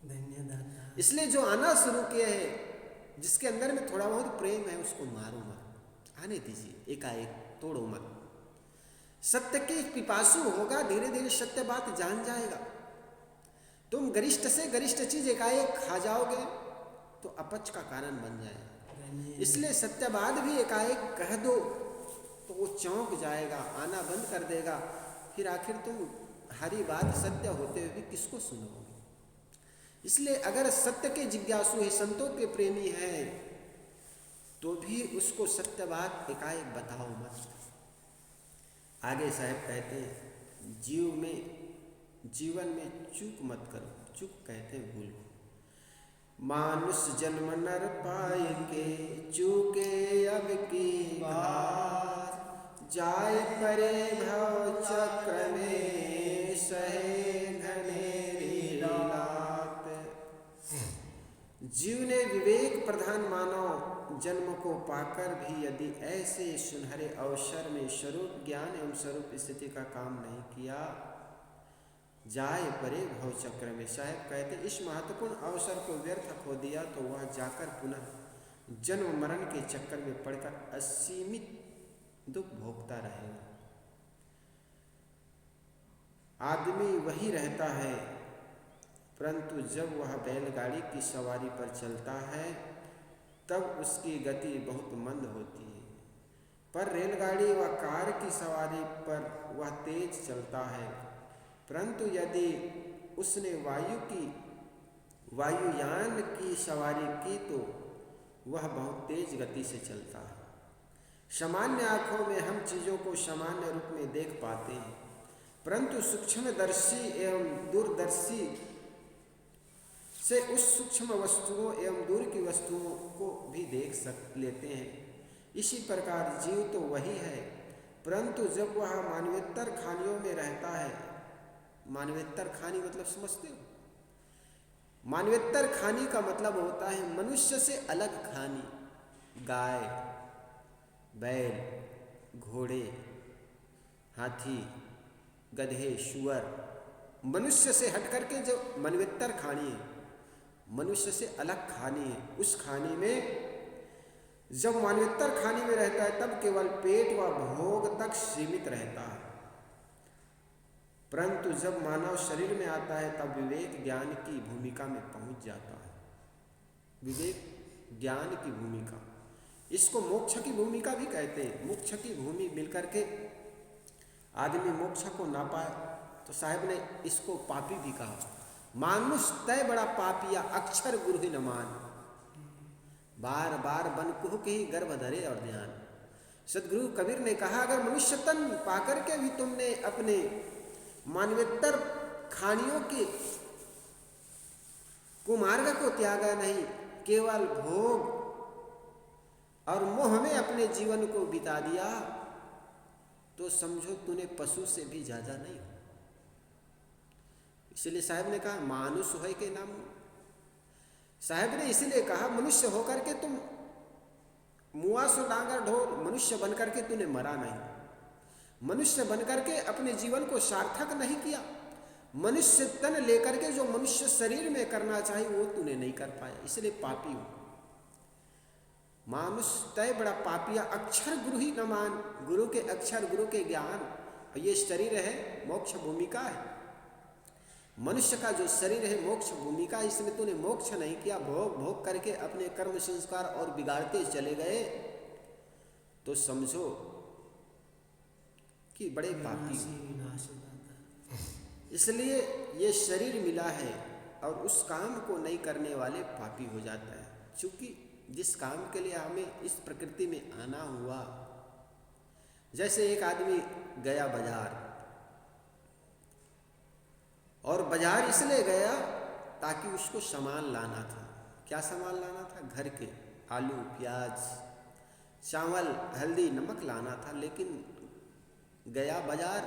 धन्यवाद। इसलिए जो आना शुरू किया है, जिसके अंदर में थोड़ा बहुत प्रेम है उसको मारो मत, आने दीजिए, एकाएक तोड़ो मत। सत्य के पिपासु होगा, धीरे धीरे सत्य बात जान जाएगा। तुम गरिष्ठ से गरिष्ठ चीज एकाएक खा जाओगे तो अपच का कारण बन जाएगा। इसलिए सत्यवाद भी एकाएक कह दो तो वो चौंक जाएगा, आना बंद कर देगा। फिर आखिर तुम हरी बात सत्य होते हुए भी किसको सुनोगे? इसलिए अगर सत्य के जिज्ञासु है, संतों के प्रेमी है, तो भी उसको सत्य बात एकाएक बताओ मत। आगे साहब कहते हैं जीवन में चूक मत करो। चूक कहते हैं भूल। मानुष जन्म नर पाए के चूके अब की बात, जाए परे भव चक्र में सहे घनेरी रात। जीव ने विवेक प्रधान मानव जन्म को पाकर भी यदि ऐसे सुनहरे अवसर में स्वरूप ज्ञान एवं स्वरूप स्थिति का काम नहीं किया, जाए परे भव चक्र में। साहब कहते इस महत्वपूर्ण अवसर को व्यर्थ खो दिया तो वह जाकर पुनः जन्म मरण के चक्कर में पड़कर असीमित दुख भोगता रहेगा। आदमी वही रहता है, परंतु जब वह बैलगाड़ी की सवारी पर चलता है तब उसकी गति बहुत मंद होती है, पर रेलगाड़ी व कार की सवारी पर वह तेज चलता है। परंतु यदि उसने वायुयान की सवारी की तो वह बहुत तेज गति से चलता है। सामान्य आँखों में हम चीज़ों को सामान्य रूप में देख पाते हैं, परंतु सूक्ष्मदर्शी एवं दूरदर्शी से उस सूक्ष्म वस्तुओं एवं दूर की वस्तुओं को भी देख लेते हैं। इसी प्रकार जीव तो वही है, परंतु जब वह मानवेतर खानियों में रहता है, मानवेतर खानी मतलब समझते हो? मानवेतर खानी का मतलब होता है मनुष्य से अलग खानी। गाय, बैल, घोड़े, हाथी, गधे, सुअर, मनुष्य से हट करके जो मानवेतर खानी है, मनुष्य से अलग खानी है, उस खानी में जब मानवेतर खानी में रहता है तब केवल पेट व भोग तक सीमित रहता है। परंतु जब मानव शरीर में आता है तब विवेक ज्ञान की भूमिका में पहुंच जाता है। विवेक ज्ञान की भूमिका, इसको मोक्ष की भूमिका भी कहते हैं। मोक्ष की भूमि मिलकर के आदमी मोक्ष को ना पाए तो साहब ने इसको पापी भी कहा। मानुष तय बड़ा पापिया अक्षर गुरु ही न मान, बार बार बन कुह के ही गर्भ धरे और ध्यान। सदगुरु कबीर ने कहा अगर मनुष्य तन पाकर के भी तुमने अपने मानवेतर खानियों के कुमार्ग को त्यागा नहीं, केवल भोग और मोह में अपने जीवन को बिता दिया, तो समझो तूने पशु से भी ज्यादा नहीं हो। इसलिए साहब ने कहा मानुष है के नाम। साहब ने इसलिए कहा मनुष्य होकर के तुम मुआ सो डांगर ढोर, मनुष्य बनकर के तूने मरा नहीं, मनुष्य बनकर के अपने जीवन को सार्थक नहीं किया। मनुष्य तन लेकर के जो मनुष्य शरीर में करना चाहिए वो तूने नहीं कर पाया, इसलिए पापी हो। मानुष तय बड़ा पापिया अक्षर गुरु ही न मान, गुरु के अक्षर, गुरु के ज्ञान, ये शरीर है मोक्ष भूमिका है। मनुष्य का जो शरीर है मोक्ष भूमिका, इसमें तूने मोक्ष नहीं किया, भोग भोग करके अपने कर्म संस्कार और बिगाड़ते चले गए, तो समझो कि बड़े पापी। इसलिए ये शरीर मिला है और उस काम को नहीं करने वाले पापी हो जाता है। क्योंकि जिस काम के लिए हमें इस प्रकृति में आना हुआ, जैसे एक आदमी गया बाजार, और बाजार इसलिए गया ताकि उसको सामान लाना था। क्या सामान लाना था? घर के आलू, प्याज, चावल, हल्दी, नमक लाना था, लेकिन गया बाजार,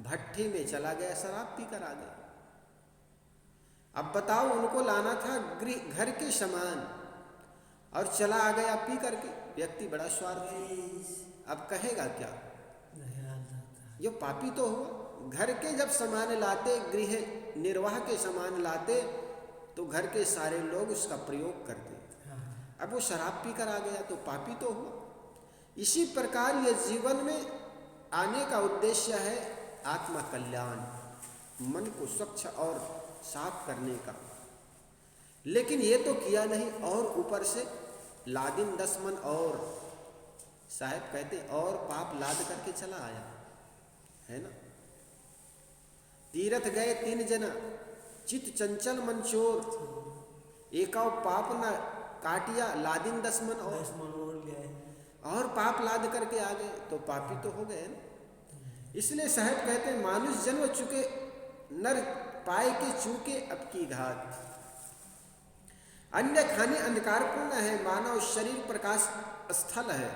भट्टी में चला गया, शराब पीकर आ गया। अब बताओ, उनको लाना था घर के सामान और चला आ गया पी करके। व्यक्ति बड़ा स्वार्थी, अब कहेगा क्या? ये पापी तो हुआ। घर के जब सामान लाते, गृह निर्वाह के सामान लाते, तो घर के सारे लोग उसका प्रयोग करते। अब वो शराब पीकर आ गया तो पापी तो हुआ। इसी प्रकार ये जीवन में आने का उद्देश्य है आत्मा कल्याण, मन को स्वच्छ और साफ करने का, लेकिन ये तो किया नहीं, और ऊपर से लादिन 10 मन और, साहब कहते और पाप लाद करके चला आया है ना। तीर्थ गए 3 जना, चित चंचल मन चोर, एकाव पाप न काटिया, लादिन 10 मन और पाप लाद करके आ गए, तो पापी तो हो गए ना। इसलिए साहब कहते हैं मानुष जन्म चुके नर पाए के चूके अब की घात। अन्य खाने अंधकारपूर्ण है, मानव शरीर प्रकाश स्थल है।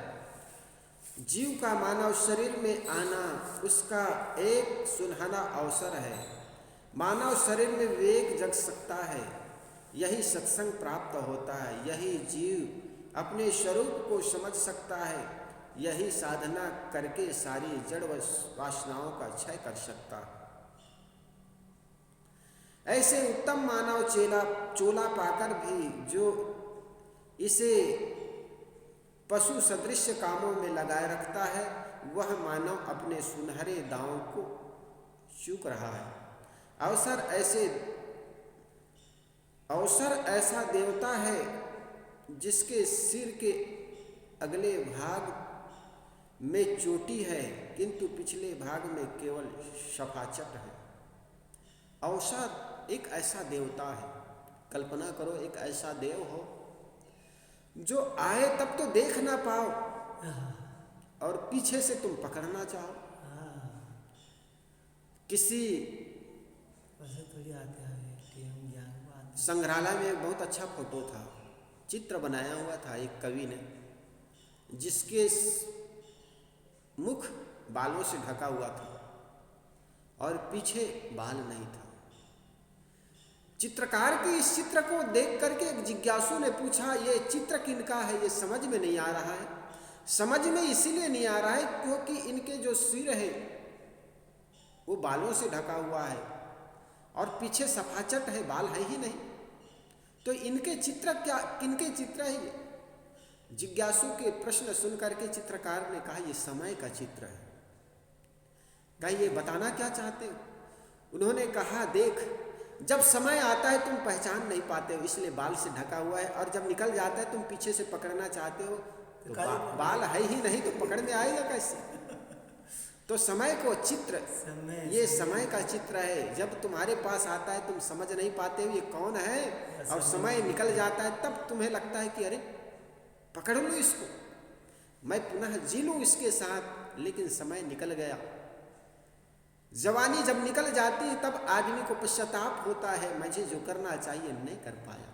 जीव का मानव शरीर में आना उसका एक सुनहरा अवसर है। मानव शरीर में विवेक जग सकता है, यही सत्संग प्राप्त होता है, यही जीव अपने स्वरूप को समझ सकता है, यही साधना करके सारी जड़ वासनाओं का क्षय कर सकता है। ऐसे उत्तम मानव चोला पाकर भी जो इसे पशु सदृश कामों में लगाए रखता है, वह मानव अपने सुनहरे दांव को चूक रहा है। अवसर ऐसा देवता है जिसके सिर के अगले भाग में चोटी है, किंतु पिछले भाग में केवल सफाचट है। अवसर एक ऐसा देवता है, कल्पना करो एक ऐसा देव हो जो आए तब तो देख ना पाओ और पीछे से तुम पकड़ना चाहो। किसी संग्रहालय में एक बहुत अच्छा फोटो था, चित्र बनाया हुआ था एक कवि ने, जिसके मुख बालों से ढका हुआ था और पीछे बाल नहीं था। चित्रकार के इस चित्र को देख करके एक जिज्ञासु ने पूछा, ये चित्र किनका है? ये समझ में नहीं आ रहा है। समझ में इसीलिए नहीं आ रहा है क्योंकि इनके जो सिर है वो बालों से ढका हुआ है और पीछे सफाचट है, बाल है ही नहीं। तो इनके चित्र क्या, किनके चित्र है ये? जिज्ञासु के प्रश्न सुन करके चित्रकार ने कहा, ये समय का चित्र है। कहा, ये बताना क्या चाहते हो? उन्होंने कहा, देख, जब समय आता है तुम पहचान नहीं पाते हो, इसलिए बाल से ढका हुआ है, और जब निकल जाता है तुम पीछे से पकड़ना चाहते हो तो बाल है ही नहीं, तो पकड़ में आएगा कैसे? तो समय को चित्र, ये समय का चित्र है। जब तुम्हारे पास आता है तुम समझ नहीं पाते हो ये कौन है, और समय निकल जाता है तब तुम्हें लगता है कि अरे पकड़ लूँ इसको, मैं पुनः जी लूँ इसके साथ, लेकिन समय निकल गया। जवानी जब निकल जाती है तब आदमी को पश्चाताप होता है, मुझे जो करना चाहिए नहीं कर पाया।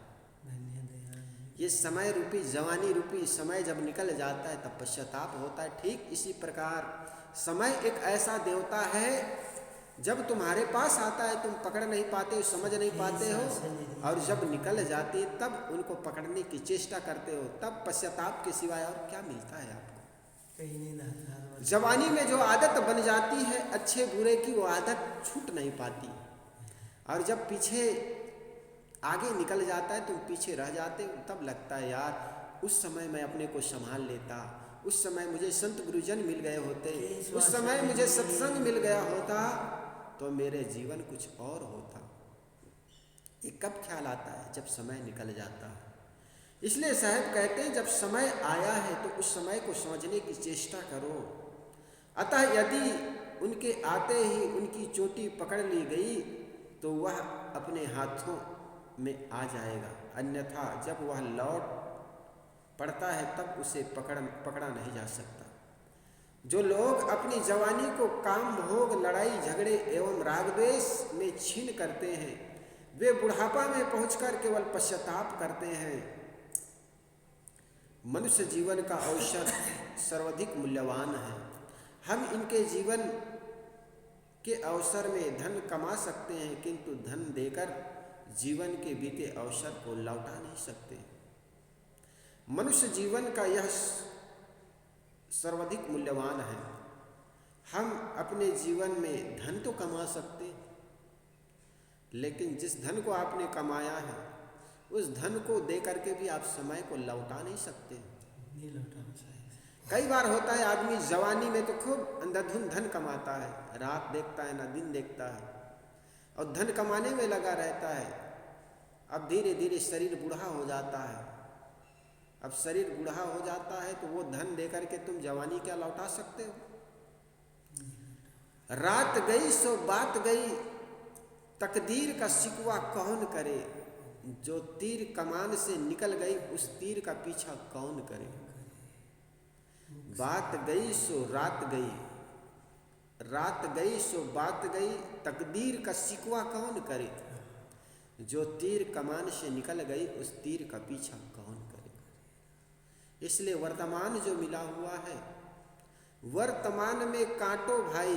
ये समय रूपी, जवानी रूपी समय जब निकल जाता है तब पश्चाताप होता है। ठीक इसी प्रकार समय एक ऐसा देवता है, जब तुम्हारे पास आता है तुम पकड़ नहीं पाते हो, समझ नहीं पाते हो, और जब निकल जाती है तब उनको पकड़ने की चेष्टा करते हो, तब पश्चाताप के सिवाय और क्या मिलता है आपको? जवानी में जो आदत बन जाती है अच्छे बुरे की, वो आदत छूट नहीं पाती, और जब पीछे आगे निकल जाता है तुम पीछे रह जाते हो, तब लगता है यार उस समय मैं अपने को संभाल लेता, उस समय मुझे संत गुरुजन मिल गए होते, उस समय मुझे सत्संग मिल गया होता तो मेरे जीवन कुछ और होता। ये कब ख्याल आता है? जब समय निकल जाता है। इसलिए साहब कहते हैं, जब समय आया है तो उस समय को समझने की चेष्टा करो। अतः यदि उनके आते ही उनकी चोटी पकड़ ली गई तो वह अपने हाथों में आ जाएगा, अन्यथा जब वह लौट पड़ता है तब उसे पकड़ा नहीं जा सकता। जो लोग अपनी जवानी को काम, भोग, लड़ाई झगड़े एवं रागद्वेष में छीन करते हैं, वे बुढ़ापा में पहुंचकर केवल पश्चाताप करते हैं। मनुष्य जीवन का अवसर सर्वाधिक मूल्यवान है। हम इनके जीवन के अवसर में धन कमा सकते हैं, किंतु धन देकर जीवन के बीते अवसर को लौटा नहीं सकते। मनुष्य जीवन का यह सर्वाधिक मूल्यवान है। हम अपने जीवन में धन तो कमा सकते हैं, लेकिन जिस धन को आपने कमाया है उस धन को दे करके भी आप समय को लौटा नहीं सकते। कई बार होता है आदमी जवानी में तो खूब अंधाधुंध धन कमाता है, रात देखता है ना दिन देखता है, और धन कमाने में लगा रहता है। अब धीरे धीरे शरीर बूढ़ा हो जाता है। अब शरीर बूढ़ा हो जाता है तो वो धन दे करके तुम जवानी क्या लौटा सकते हो? रात गई सो बात गई, तकदीर का शिकवा कौन करे, जो तीर कमान से निकल गई उस तीर का पीछा कौन करे। बात गई सो रात गई, रात गई सो बात गई, तकदीर का शिकवा कौन करे, जो तीर कमान से निकल गई उस तीर का पीछा कौन करे। इसलिए वर्तमान जो मिला हुआ है, वर्तमान में काटो भाई,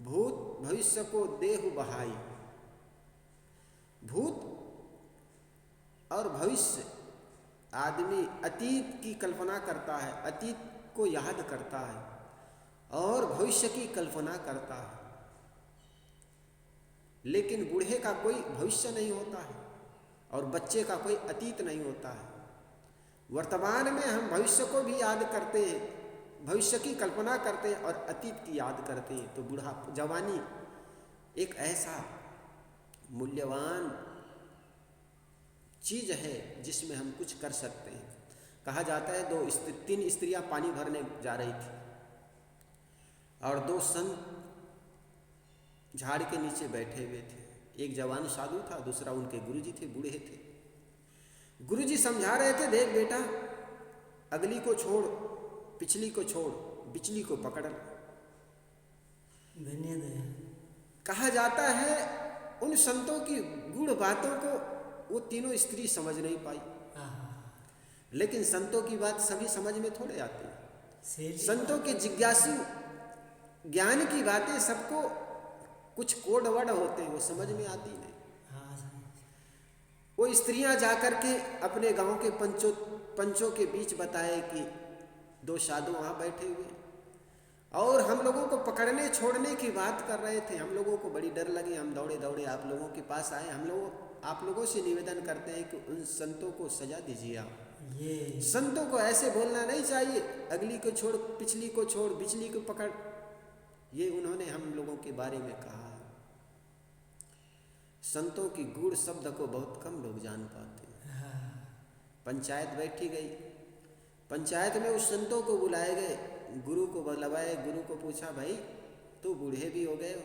भूत भविष्य को देहु बहाई। भूत और भविष्य। आदमी अतीत की कल्पना करता है, अतीत को याद करता है और भविष्य की कल्पना करता है, लेकिन बूढ़े का कोई भविष्य नहीं होता है और बच्चे का कोई अतीत नहीं होता है। वर्तमान में हम भविष्य को भी याद करते हैं, भविष्य की कल्पना करते हैं और अतीत की याद करते हैं। तो जवानी एक ऐसा मूल्यवान चीज है जिसमें हम कुछ कर सकते हैं। कहा जाता है 3 स्त्रियां पानी भरने जा रही थी और 2 संत झाड़ के नीचे बैठे हुए थे। एक जवान साधु था, दूसरा उनके गुरुजी थे, बूढ़े थे। गुरुजी समझा रहे थे, देख बेटा, अगली को छोड़, पिछली को छोड़, बिचली को पकड़। धन्यवाद। कहा जाता है उन संतों की गूढ़ बातों को वो तीनों स्त्री समझ नहीं पाई, लेकिन संतों की बात सभी समझ में थोड़े आती है। संतों के जिज्ञासु ज्ञान की बातें सबको कुछ कोड वर्ड होते हैं, वो समझ में आती नहीं। वो स्त्रियां जाकर के अपने गांव के पंचों के बीच बताए कि 2 साधु वहां बैठे हुए और हम लोगों को पकड़ने छोड़ने की बात कर रहे थे। हम लोगों को बड़ी डर लगी, हम दौड़े दौड़े आप लोगों के पास आए। आप लोगों से निवेदन करते हैं कि उन संतों को सजा दीजिए आप। संतों को ऐसे बोलना नहीं चाहिए, अगली को छोड़, पिछली को छोड़, बिचली को पकड़। ये उन्होंने हम लोगों के बारे में कहा। संतों की गूढ़ शब्द को बहुत कम लोग जान पाते हैं। पंचायत बैठी गई, पंचायत में उस संतों को बुलाए गए, गुरु को बुलवाए। गुरु को पूछा, भाई तो बूढ़े भी हो गए हो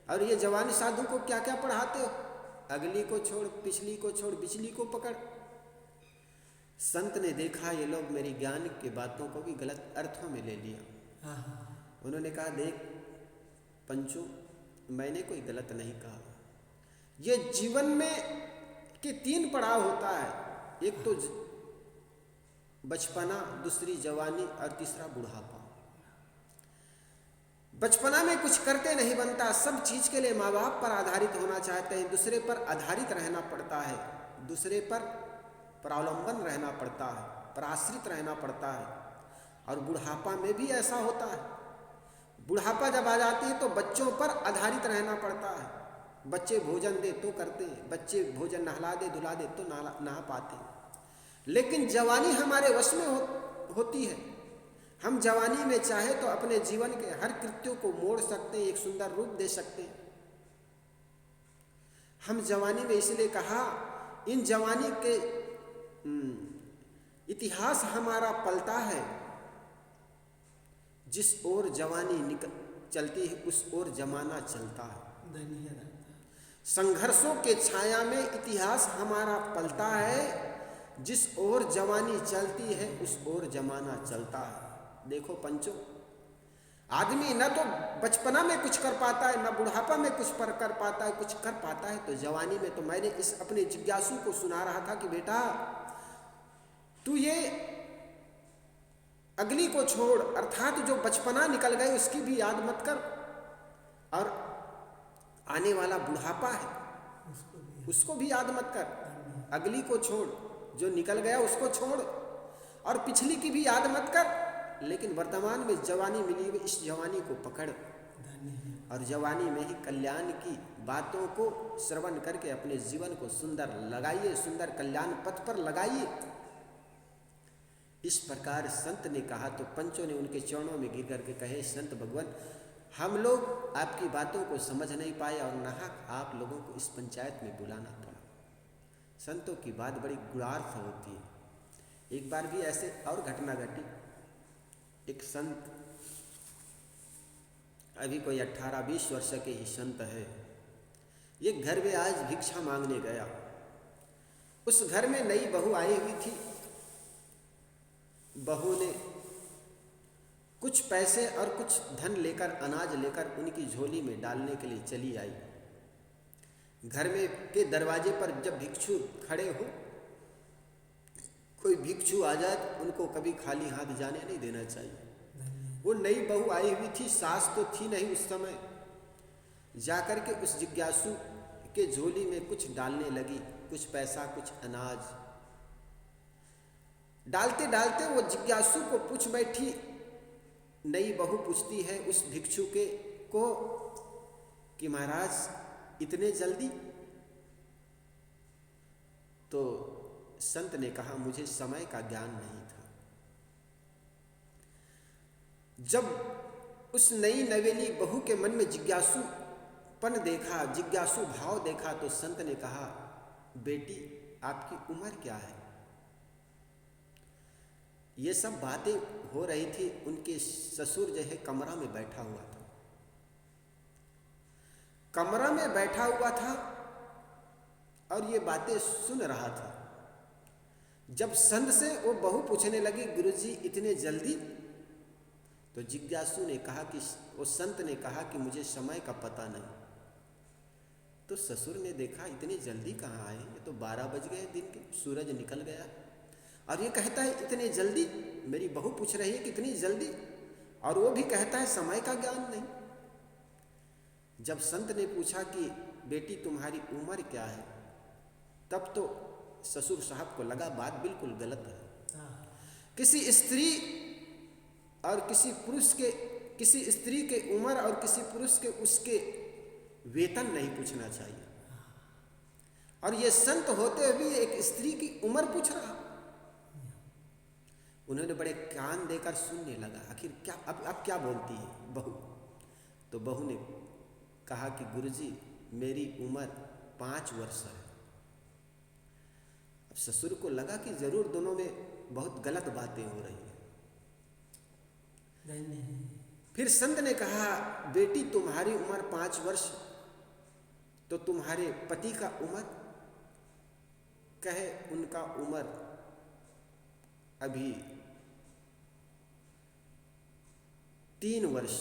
और ये जवान साधु को क्या क्या पढ़ाते हो? अगली को छोड़, पिछली को छोड़, बिचली को पकड़। संत ने देखा ये लोग मेरी ज्ञान की बातों को भी गलत अर्थों में ले लिया। उन्होंने कहा, देख पंचो, मैंने कोई गलत नहीं कहा। ये जीवन में के 3 पड़ाव होता है, एक तो बचपना, दूसरी जवानी और तीसरा बुढ़ापा। बचपना में कुछ करते नहीं बनता, सब चीज के लिए माँ बाप पर आधारित होना चाहते हैं, दूसरे पर आधारित रहना पड़ता है, दूसरे पर परावलंबन रहना पड़ता है, पराश्रित रहना पड़ता है। और बुढ़ापा में भी ऐसा होता है। बुढ़ापा जब आ जाती है तो बच्चों पर आधारित रहना पड़ता है। बच्चे भोजन दे तो करते हैं, बच्चे भोजन नहला दे धुला दे तो नहा पाते हैं। लेकिन जवानी हमारे वश में होती है। हम जवानी में चाहे तो अपने जीवन के हर कृत्यों को मोड़ सकते हैं, एक सुंदर रूप दे सकते हैं। हम जवानी में इसलिए कहा, इन जवानी के इतिहास हमारा पलता है। जिस ओर जवानी चलती है उस ओर जमाना चलता है। संघर्षों के छाया में इतिहास हमारा पलता है, जिस ओर जवानी चलती है उस ओर जमाना चलता है। देखो पंचो, आदमी न तो बचपना में कुछ कर पाता है, न बुढ़ापा में कुछ कर पाता है, कुछ कर पाता है तो जवानी में। तो मैंने इस अपने जिज्ञासु को सुना रहा था कि बेटा तू ये अगली को छोड़, अर्थात जो बचपना निकल गए उसकी भी याद मत कर, और आने वाला बुढ़ापा है उसको भी याद मत कर। अगली को छोड़, जो निकल गया उसको छोड़, और पिछली की भी याद मत कर, लेकिन वर्तमान में जवानी मिली हुई इस जवानी को पकड़ और जवानी में ही कल्याण की बातों को श्रवण करके अपने जीवन को सुंदर लगाइए, सुंदर कल्याण पथ पर लगाइए। इस प्रकार संत ने कहा तो पंचों ने उनके चरणों में गिर करके कहे, संत भगवान, हम लोग आपकी बातों को समझ नहीं पाए और नाहक आप लोगों को इस पंचायत में बुलाना पड़ा। संतों की बात बड़ी गुणार्थ होती है। एक बार भी ऐसे और घटना घटी। एक संत, अभी कोई 18-20 वर्ष के ही संत है, ये घर में आज भिक्षा मांगने गया। उस घर में नई बहू आई हुई थी। बहू ने कुछ पैसे और कुछ धन लेकर, अनाज लेकर उनकी झोली में डालने के लिए चली आई। घर में के दरवाजे पर जब भिक्षु खड़े हो, कोई भिक्षु आ जाए तो उनको कभी खाली हाथ जाने नहीं देना चाहिए। वो नई बहू आई हुई थी, सास तो थी नहीं उस समय। जाकर के उस जिज्ञासु के झोली में कुछ डालने लगी, कुछ पैसा, कुछ अनाज। डालते डालते वो जिज्ञासु को पूछ बैठी, नई बहू पूछती है उस भिक्षु के को कि महाराज इतने जल्दी? तो संत ने कहा, मुझे समय का ज्ञान नहीं था। जब उस नई नवेली बहू के मन में जिज्ञासुपन देखा, जिज्ञासु भाव देखा, तो संत ने कहा, बेटी आपकी उम्र क्या है? ये सब बातें हो रही थी। उनके ससुर जो है कमरा में बैठा हुआ था। कमरा में बैठा हुआ था और ये बातें सुन रहा था। जब संत से वो बहू पूछने लगी, गुरुजी इतने जल्दी? तो जिज्ञासु ने कहा कि वो संत ने कहा कि मुझे समय का पता नहीं। तो ससुर ने देखा, इतनी जल्दी कहाँ आए? ये तो 12 बज गए दिन के, सूरज निकल गया। और ये कहता है इतने जल्दी? मेरी बहू पूछ रही है कि इतनी जल्दी, और वो भी कहता है समय का ज्ञान नहीं। जब संत ने पूछा कि बेटी तुम्हारी उम्र क्या है, तब तो ससुर साहब को लगा बात बिल्कुल गलत है। किसी स्त्री और किसी पुरुष के, किसी स्त्री के उम्र और किसी पुरुष के उसके वेतन नहीं पूछना चाहिए। और ये संत होते हुए एक स्त्री की उम्र पूछ रहा। उन्होंने बड़े कान देकर सुनने लगा, आखिर क्या अब क्या बोलती है बहू? तो बहू ने कहा कि गुरुजी मेरी उम्र 5 वर्ष है। अब ससुर को लगा कि जरूर दोनों में बहुत गलत बातें हो रही हैं। फिर संत ने कहा, बेटी तुम्हारी उम्र 5 वर्ष, तो तुम्हारे पति का उम्र? कहे उनका उम्र अभी 3 वर्ष।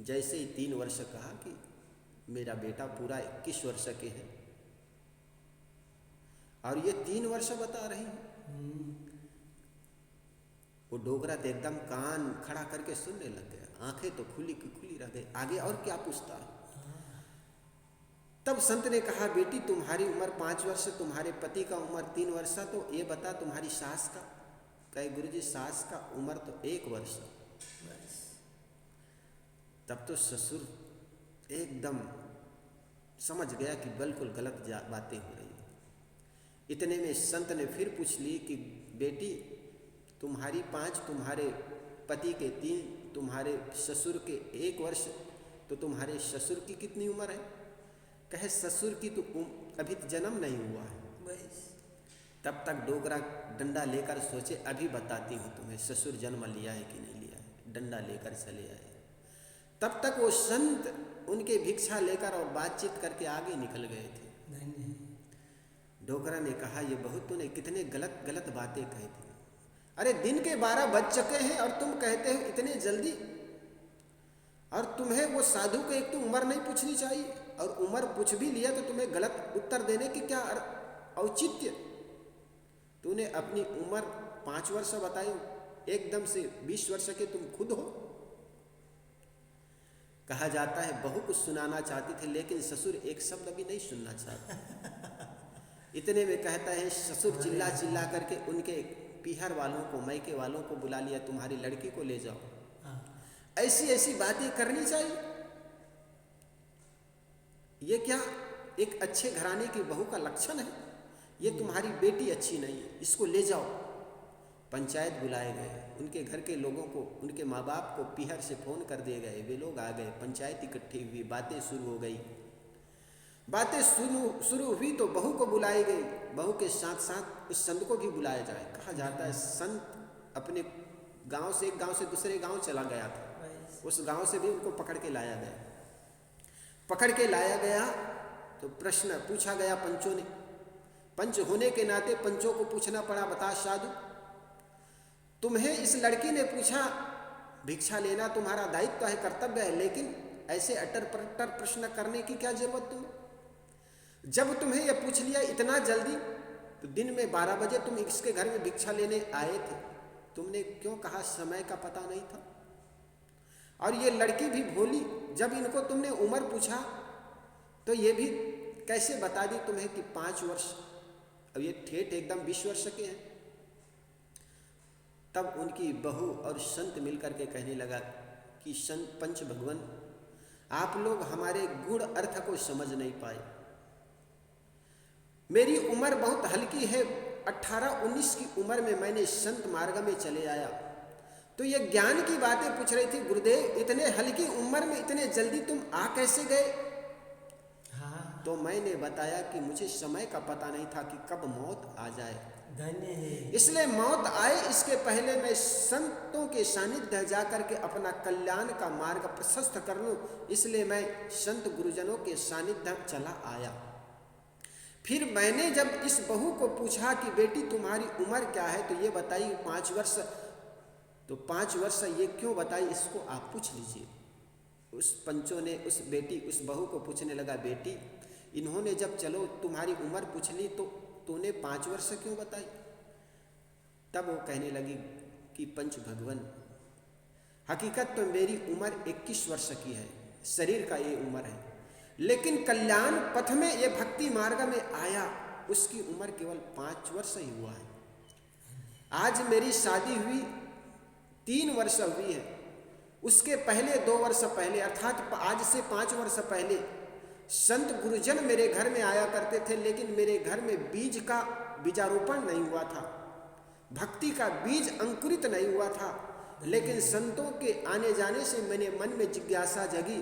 जैसे ही 3 वर्ष कहा कि मेरा बेटा पूरा 21 वर्ष के है, और ये 3 वर्ष बता रही है। वो डोगरा तो एकदम कान खड़ा करके सुनने लग गया, आंखें तो खुली की खुली रह गई। आगे और क्या पूछता है? तब संत ने कहा, बेटी तुम्हारी उम्र 5 वर्ष, तुम्हारे पति का उम्र 3 वर्ष, तो ये बता तुम्हारी सास का? कहे गुरुजी सास का उम्र तो 1 वर्ष। तब तो ससुर एकदम समझ गया कि बिल्कुल गलत बातें हो रही हैं। इतने में संत ने फिर पूछ ली कि बेटी तुम्हारी 5, तुम्हारे पति के 3, तुम्हारे ससुर के 1 वर्ष, तो तुम्हारे ससुर की कितनी उम्र है? कहे ससुर की तो अभी तो जन्म नहीं हुआ है। तब तक डोगरा डंडा लेकर सोचे, अभी बताती हूँ तुम्हें ससुर जन्म लिया है कि नहीं लिया है। डंडा लेकर चले आए। तब तक वो संत उनके भिक्षा लेकर और बातचीत करके आगे निकल गए थे। डोगरा ने कहा, ये बहुत तूने कितने गलत गलत बातें कही थी। अरे दिन के 12 बज चुके हैं और तुम कहते हो इतने जल्दी? और तुम्हें वो साधु को एक तो उम्र नहीं पूछनी चाहिए, और उम्र पूछ भी लिया तो तुम्हें गलत उत्तर देने की क्या औचित्य? तूने अपनी उम्र 5 वर्ष बताई, एकदम से 20 वर्ष के तुम खुद हो। कहा जाता है बहू कुछ सुनाना चाहती थी, लेकिन ससुर एक शब्द भी नहीं सुनना चाहते। इतने में कहता है ससुर चिल्ला चिल्ला करके उनके पीहर वालों को, मैके वालों को बुला लिया, तुम्हारी लड़की को ले जाओ। ऐसी ऐसी बातें करनी चाहिए। ये क्या एक अच्छे घराने की बहू का लक्षण है? ये तुम्हारी बेटी अच्छी नहीं है, इसको ले जाओ। पंचायत बुलाए गए, उनके घर के लोगों को, उनके माँ बाप को पीहर से फोन कर दिए गए। वे लोग आ गए, पंचायत इकट्ठी हुई, बातें शुरू हो गई। बातें शुरू हुई तो बहू को बुलाई गई। बहू के साथ साथ उस संत को भी बुलाया जाए। कहा जाता है संत अपने गांव से, एक गांव से दूसरे गांव चला गया था। उस गांव से भी उनको पकड़ के लाया गया। पकड़ के लाया गया तो प्रश्न पूछा गया पंचों ने। पंच होने के नाते पंचों को पूछना पड़ा, बता साधु, तुम्हें इस लड़की ने पूछा, भिक्षा लेना तुम्हारा दायित्व है, कर्तव्य है, लेकिन ऐसे अटर पटर प्रश्न करने की क्या जरूरत तुम्हें? जब तुम्हें यह पूछ लिया इतना जल्दी, तो दिन में 12 बजे तुम इसके घर में भिक्षा लेने आए थे, तुमने क्यों कहा समय का पता नहीं था? और ये लड़की भी भोली, जब इनको तुमने उम्र पूछा तो ये भी कैसे बता दी तुम्हें कि 5 वर्ष, अब ये ठेठ एकदम 20 वर्ष के हैं। तब उनकी बहू और संत मिलकर के कहने लगा कि संत पंच भगवन, आप लोग हमारे गुण अर्थ को समझ नहीं पाए। मेरी उम्र बहुत हल्की है, 18-19 की उम्र में मैंने संत मार्ग में चले आया। तो ये ज्ञान की बातें पूछ रही थी, गुरुदेव इतने हल्की उम्र में इतने जल्दी तुम आ कैसे गए? हाँ, तो मैंने बताया कि मुझे समय का पता नहीं था कि कब मौत आ जाए, धन्य है। इसलिए मौत आए इसके पहले मैं संतों के सानिध्य जाकर के अपना कल्याण का मार्ग प्रशस्त कर लूं, इसलिए मैं संत गुरुजनों के सानिध्य चला आया। फिर मैंने जब इस बहू को पूछा कि बेटी तुम्हारी उम्र क्या है, तो ये बताई 5 वर्ष। तो 5 वर्ष ये क्यों बताई, इसको आप पूछ लीजिए। उस पंचों ने उस बहू को पूछने लगा, बेटी इन्होंने जब चलो तुम्हारी उम्र पूछ ली तो तूने 5 वर्ष क्यों बताई? तब वो कहने लगी कि पंच भगवन, हकीकत तो मेरी उम्र 21 वर्ष की है, शरीर का ये उम्र है, लेकिन कल्याण पथ में ये भक्ति मार्ग में आया उसकी उम्र केवल 5 वर्ष ही हुआ है। आज मेरी शादी हुई 3 वर्ष हुई है, उसके पहले 2 वर्ष पहले अर्थात आज से 5 वर्ष पहले संत गुरुजन मेरे घर में आया करते थे, लेकिन मेरे घर में बीज का बीजारोपण नहीं हुआ था, भक्ति का बीज अंकुरित नहीं हुआ था। लेकिन संतों के आने जाने से मैंने मन में जिज्ञासा जगी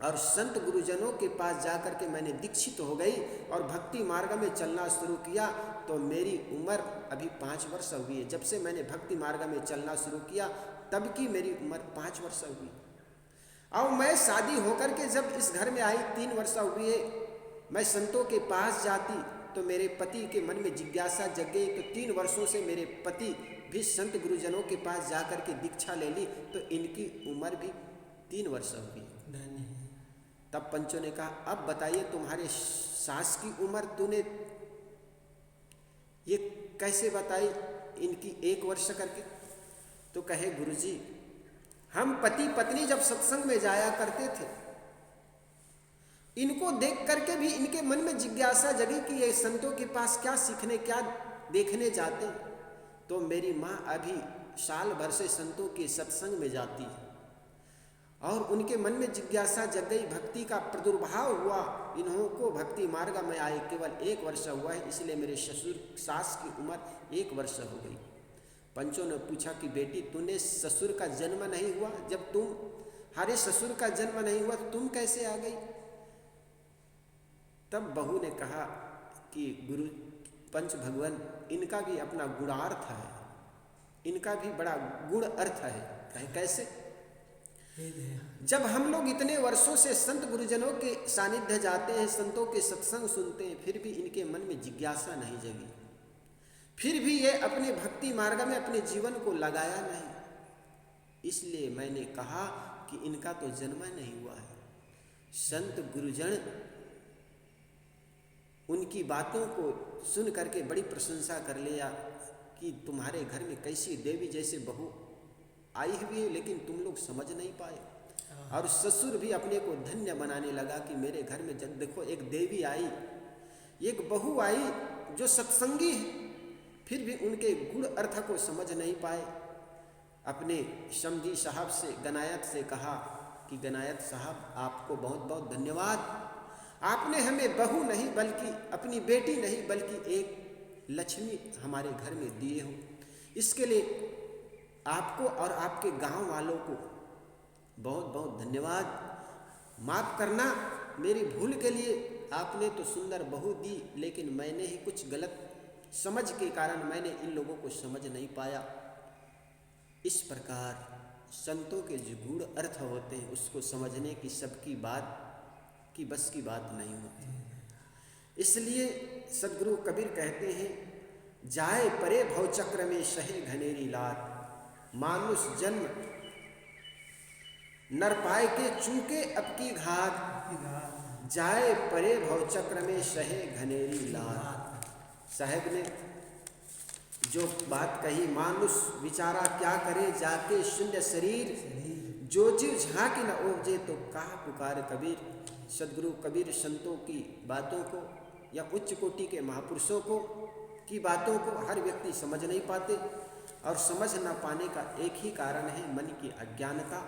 और संत गुरुजनों के पास जाकर के मैंने दीक्षित हो गई और भक्ति मार्ग में चलना शुरू किया। तो मेरी उम्र अभी 5 वर्ष हुई है। जब से मैंने भक्ति मार्ग में चलना शुरू किया तब की मेरी उम्र 5 वर्ष हुई। और मैं शादी होकर के जब इस घर में आई 3 वर्ष हुई है, मैं संतों के पास जाती तो मेरे पति के मन में जिज्ञासा जग गई। तो 3 वर्षों से मेरे पति भी संत गुरुजनों के पास जाकर के दीक्षा ले ली, तो इनकी उम्र भी 3 वर्ष हुई। तब पंचों ने कहा, अब बताइए तुम्हारे सास की उम्र तूने ये कैसे बताई इनकी 1 वर्ष करके? तो कहे, गुरुजी हम पति पत्नी जब सत्संग में जाया करते थे, इनको देख करके भी इनके मन में जिज्ञासा जगी कि ये संतों के पास क्या सीखने क्या देखने जाते हैं। तो मेरी माँ अभी साल भर से संतों के सत्संग में जाती है और उनके मन में जिज्ञासा जग गई, भक्ति का प्रादुर्भाव हुआ, इन्हों को भक्ति मार्ग में आए केवल 1 वर्ष हुआ है, इसलिए मेरे ससुर सास की उम्र 1 वर्ष हो गई। पंचों ने पूछा कि बेटी तूने ससुर का जन्म नहीं हुआ, जब हमारे ससुर का जन्म नहीं हुआ तो तुम कैसे आ गई? तब बहू ने कहा कि गुरु पंच भगवान, इनका भी अपना गुणार्थ है, इनका भी बड़ा गुण अर्थ है। कहे कैसे? जब हम लोग इतने वर्षों से संत गुरुजनों के सानिध्य जाते हैं, संतों के सत्संग सुनते हैं, फिर भी इनके मन में जिज्ञासा नहीं जगी, फिर भी ये अपने भक्ति मार्ग में अपने जीवन को लगाया नहीं। इसलिए मैंने कहा कि इनका तो जन्म नहीं हुआ है। संत गुरुजन उनकी बातों को सुन करके बड़ी प्रशंसा कर लिया कि तुम्हारे घर में कैसी देवी जैसे बहू आई हुई है, लेकिन तुम लोग समझ नहीं पाए। और ससुर भी अपने को धन्य बनाने लगा कि मेरे घर में जब देखो एक देवी आई, एक बहू आई जो सत्संगी है, फिर भी उनके गुण अर्थ को समझ नहीं पाए। अपने समझी साहब से गनायत से कहा कि गनायत साहब आपको बहुत बहुत धन्यवाद, आपने हमें बहू नहीं बल्कि अपनी बेटी नहीं बल्कि एक लक्ष्मी हमारे घर में दिए हो, इसके लिए आपको और आपके गांव वालों को बहुत बहुत धन्यवाद। माफ़ करना मेरी भूल के लिए, आपने तो सुंदर बहू दी, लेकिन मैंने ही कुछ गलत समझ के कारण मैंने इन लोगों को समझ नहीं पाया। इस प्रकार संतों के जो गूढ़ अर्थ होते हैं उसको समझने की सबकी बात की बस की बात नहीं होती। इसलिए सद्गुरु कबीर कहते हैं, जाए परे भवचक्र में सहे घनेरी लात, मानुष जन्म नर पाए के चूके अब की घात, जाए परे भवचक्र में सहे घनेरी लात। साहेब ने जो बात कही, मानुष विचारा क्या करे जाके शून्य शरीर, जो जीव झांकी न उपजे तो कहा पुकार कबीर। सद्गुरु कबीर संतों की बातों को या उच्च कोटि के महापुरुषों को की बातों को हर व्यक्ति समझ नहीं पाते, और समझ न पाने का एक ही कारण है मन की अज्ञानता।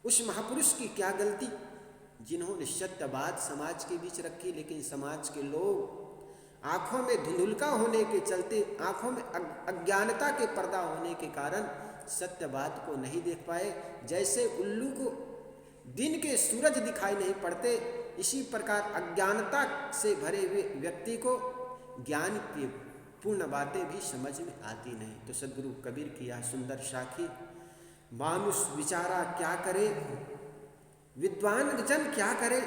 उस महापुरुष की क्या गलती जिन्होंने सत्य बात समाज के बीच रखी, लेकिन समाज के लोग आंखों में धुंधुलका होने के चलते, आंखों में अज्ञानता के पर्दा होने के कारण सत्य बात को नहीं देख पाए। जैसे उल्लू को दिन के सूरज दिखाई नहीं पड़ते, इसी प्रकार अज्ञानता से भरे हुए व्यक्ति को ज्ञान की पूर्ण बातें भी समझ में आती नहीं। तो सद्गुरु कबीर की यह सुंदर साखी, मानुष विचारा क्या करे, विद्वान जन क्या करे,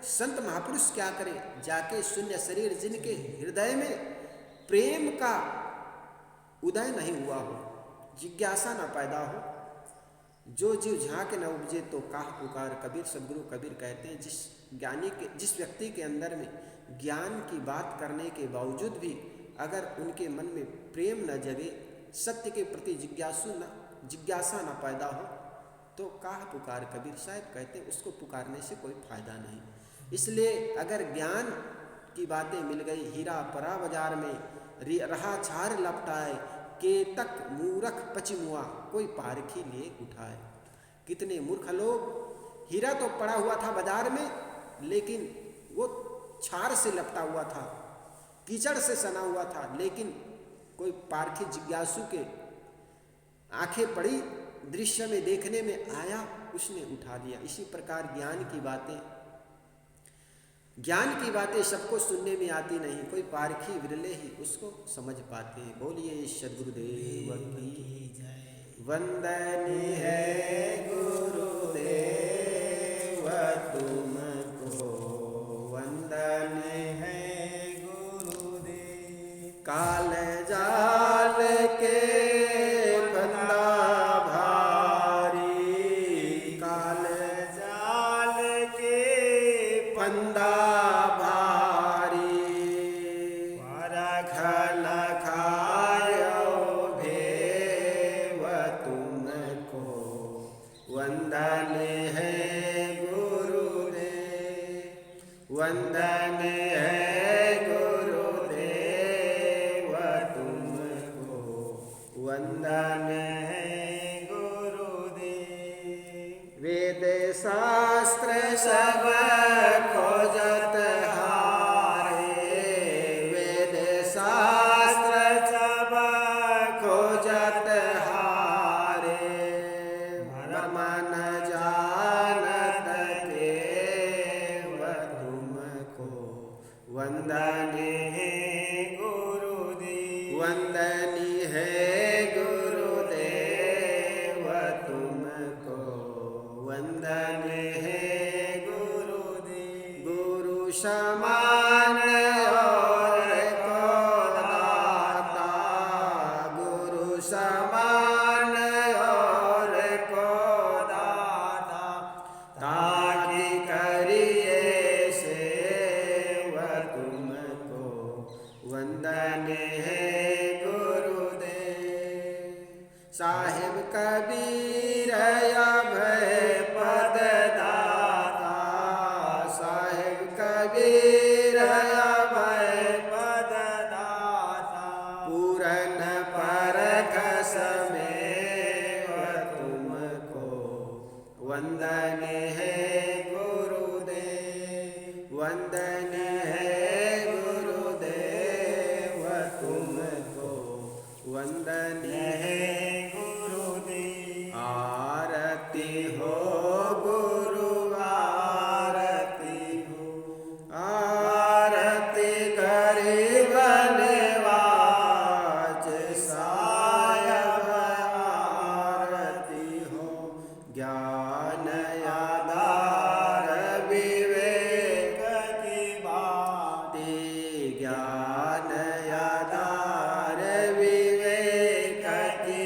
संत महापुरुष क्या करे, जाके शून्य शरीर जिनके हृदय में प्रेम का उदय नहीं हुआ हो, जिज्ञासा न पैदा हो, जो जीव झांक न उपजे तो काह पुकार। कबीर सद्गुरु कबीर कहते हैं, जिस व्यक्ति के अंदर में ज्ञान की बात करने के बावजूद भी अगर उनके मन में प्रेम न जगे, सत्य के प्रति जिज्ञासा न पैदा हो, तो काह पुकार। कबीर साहब कहते हैं उसको पुकारने से कोई फायदा नहीं। इसलिए अगर ज्ञान की बातें मिल गई, हीरा परा बाजार में रहा छार लपटाए, केतक मूरख पचिमुआ कोई पारखी लिए उठाए। कितने मूर्ख लोग, हीरा तो पड़ा हुआ था बाजार में, लेकिन वो छार से लपटा हुआ था, कीचड़ से सना हुआ था, लेकिन कोई पारखी जिज्ञासु के आंखें पड़ी, दृश्य में देखने में आया, उसने उठा लिया। इसी प्रकार ज्ञान की बातें सबको सुनने में आती नहीं, कोई पारखी विरले ही उसको समझ पाते हैं। बोलिए सद्गुरुदेव की जय। वंदनीय है गुरुदेव तुमको, वंदनीय है गुरुदेव। काल जाल के वंदन है गुरुदेव तुमको, वंदन है गुरुदेव। वेद शास्त्र सब खोजत हारे, वेद शास्त्र सब खोजत हारे, मन जानत वंदनीय है गुरुदेव, वंदनीय है गुरुदेव तुमको, वंदनीय है गुरुदेव। गुरु समान और को दाता, गुरु समान और को दाता, ताकि करिए वंदनीय है गुरुदेव। साहिब कबीर अभय पद दाता, साहिब कबीर अभय पद दाता, पूरन परख समेव तुमको, वंदनीय है गुरुदेव, वंदनीय है वंदनीय है गुरुदेव। आरती हो गुरु आरती हो, आरती गरीब निवाज सायब आरती हो, ज्ञान आधार विवेक की बाती, ज्ञान आधार विवेक की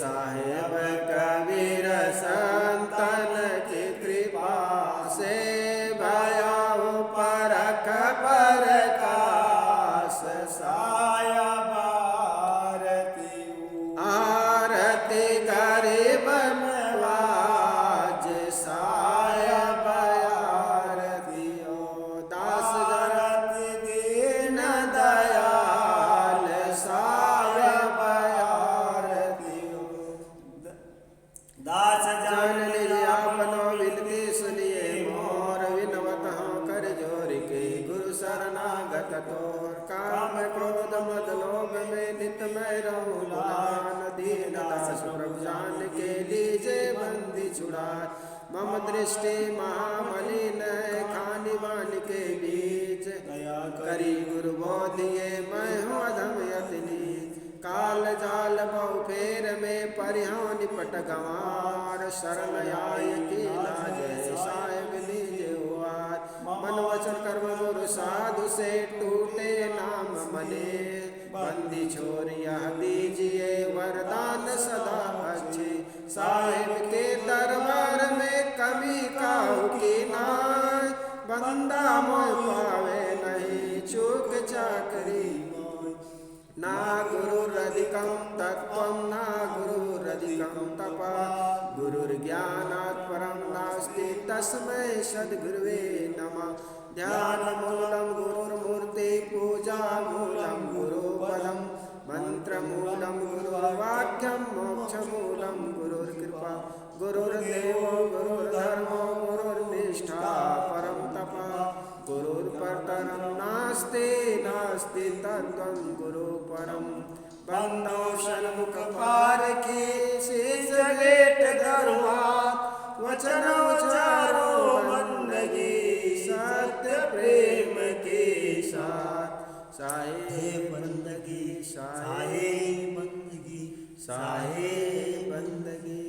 साहेब कबीर संतन की कृपा से भया परख प्रकाश साया भारती आरती गरीब नवाज साहेब आरती ओ दास भारत दीन दयाल साहेब आरती ओ दास जान लीजिए अपनो विनती सुनिए मोर विनवत हूँ कर जोर के गुरु शरणागत तोर काम क्रोध मद लोभ में नित मैं रहूं गुलान दीन दास प्रभु जान के लीजे बंदी छुड़ा मम दृष्टि महामलिन है खानी बान के बीच दया करी गुरु बोधिए मैं हूँ अधम यतनी काल जाल बहु फेर में परिहं निपट गंवार शरण आय की लाज साहेब लीजे हुआर मन वचन कर्म गुरु साधु से टूटे नाम मने बंदी छोरिया दीजिए वरदान सदा अच्छे साहेब के दरबार में कमी काहू की नाय बंदा मोह पावे नहीं चूक चाकरी ना गुरुरधिकं तत्त्वं न गुरुरधिकं तपः गुरुर्ज्ञानात् परं नास्ति तस्मै सद्गुरुवे नमः ध्यानमूलं गुरुर्मूर्ति पूजामूलं गुरुपदं मन्त्रमूलं गुरुर्वाक्यं मोक्षमूलं गुरुर्कृपा गुरुर्देवो गुरुर्धर्मो गुरुर्निष्ठा परं तपः गुरुर्परतरं नास्ति नास्ति तत्त्वं गुरु परम बंदो सन्मुख पार की शीश गेट दरबार वचन उचारो बंदगी सत्य प्रेम के साथ साहे बंदगी साहे बंदगी साहे बंदगी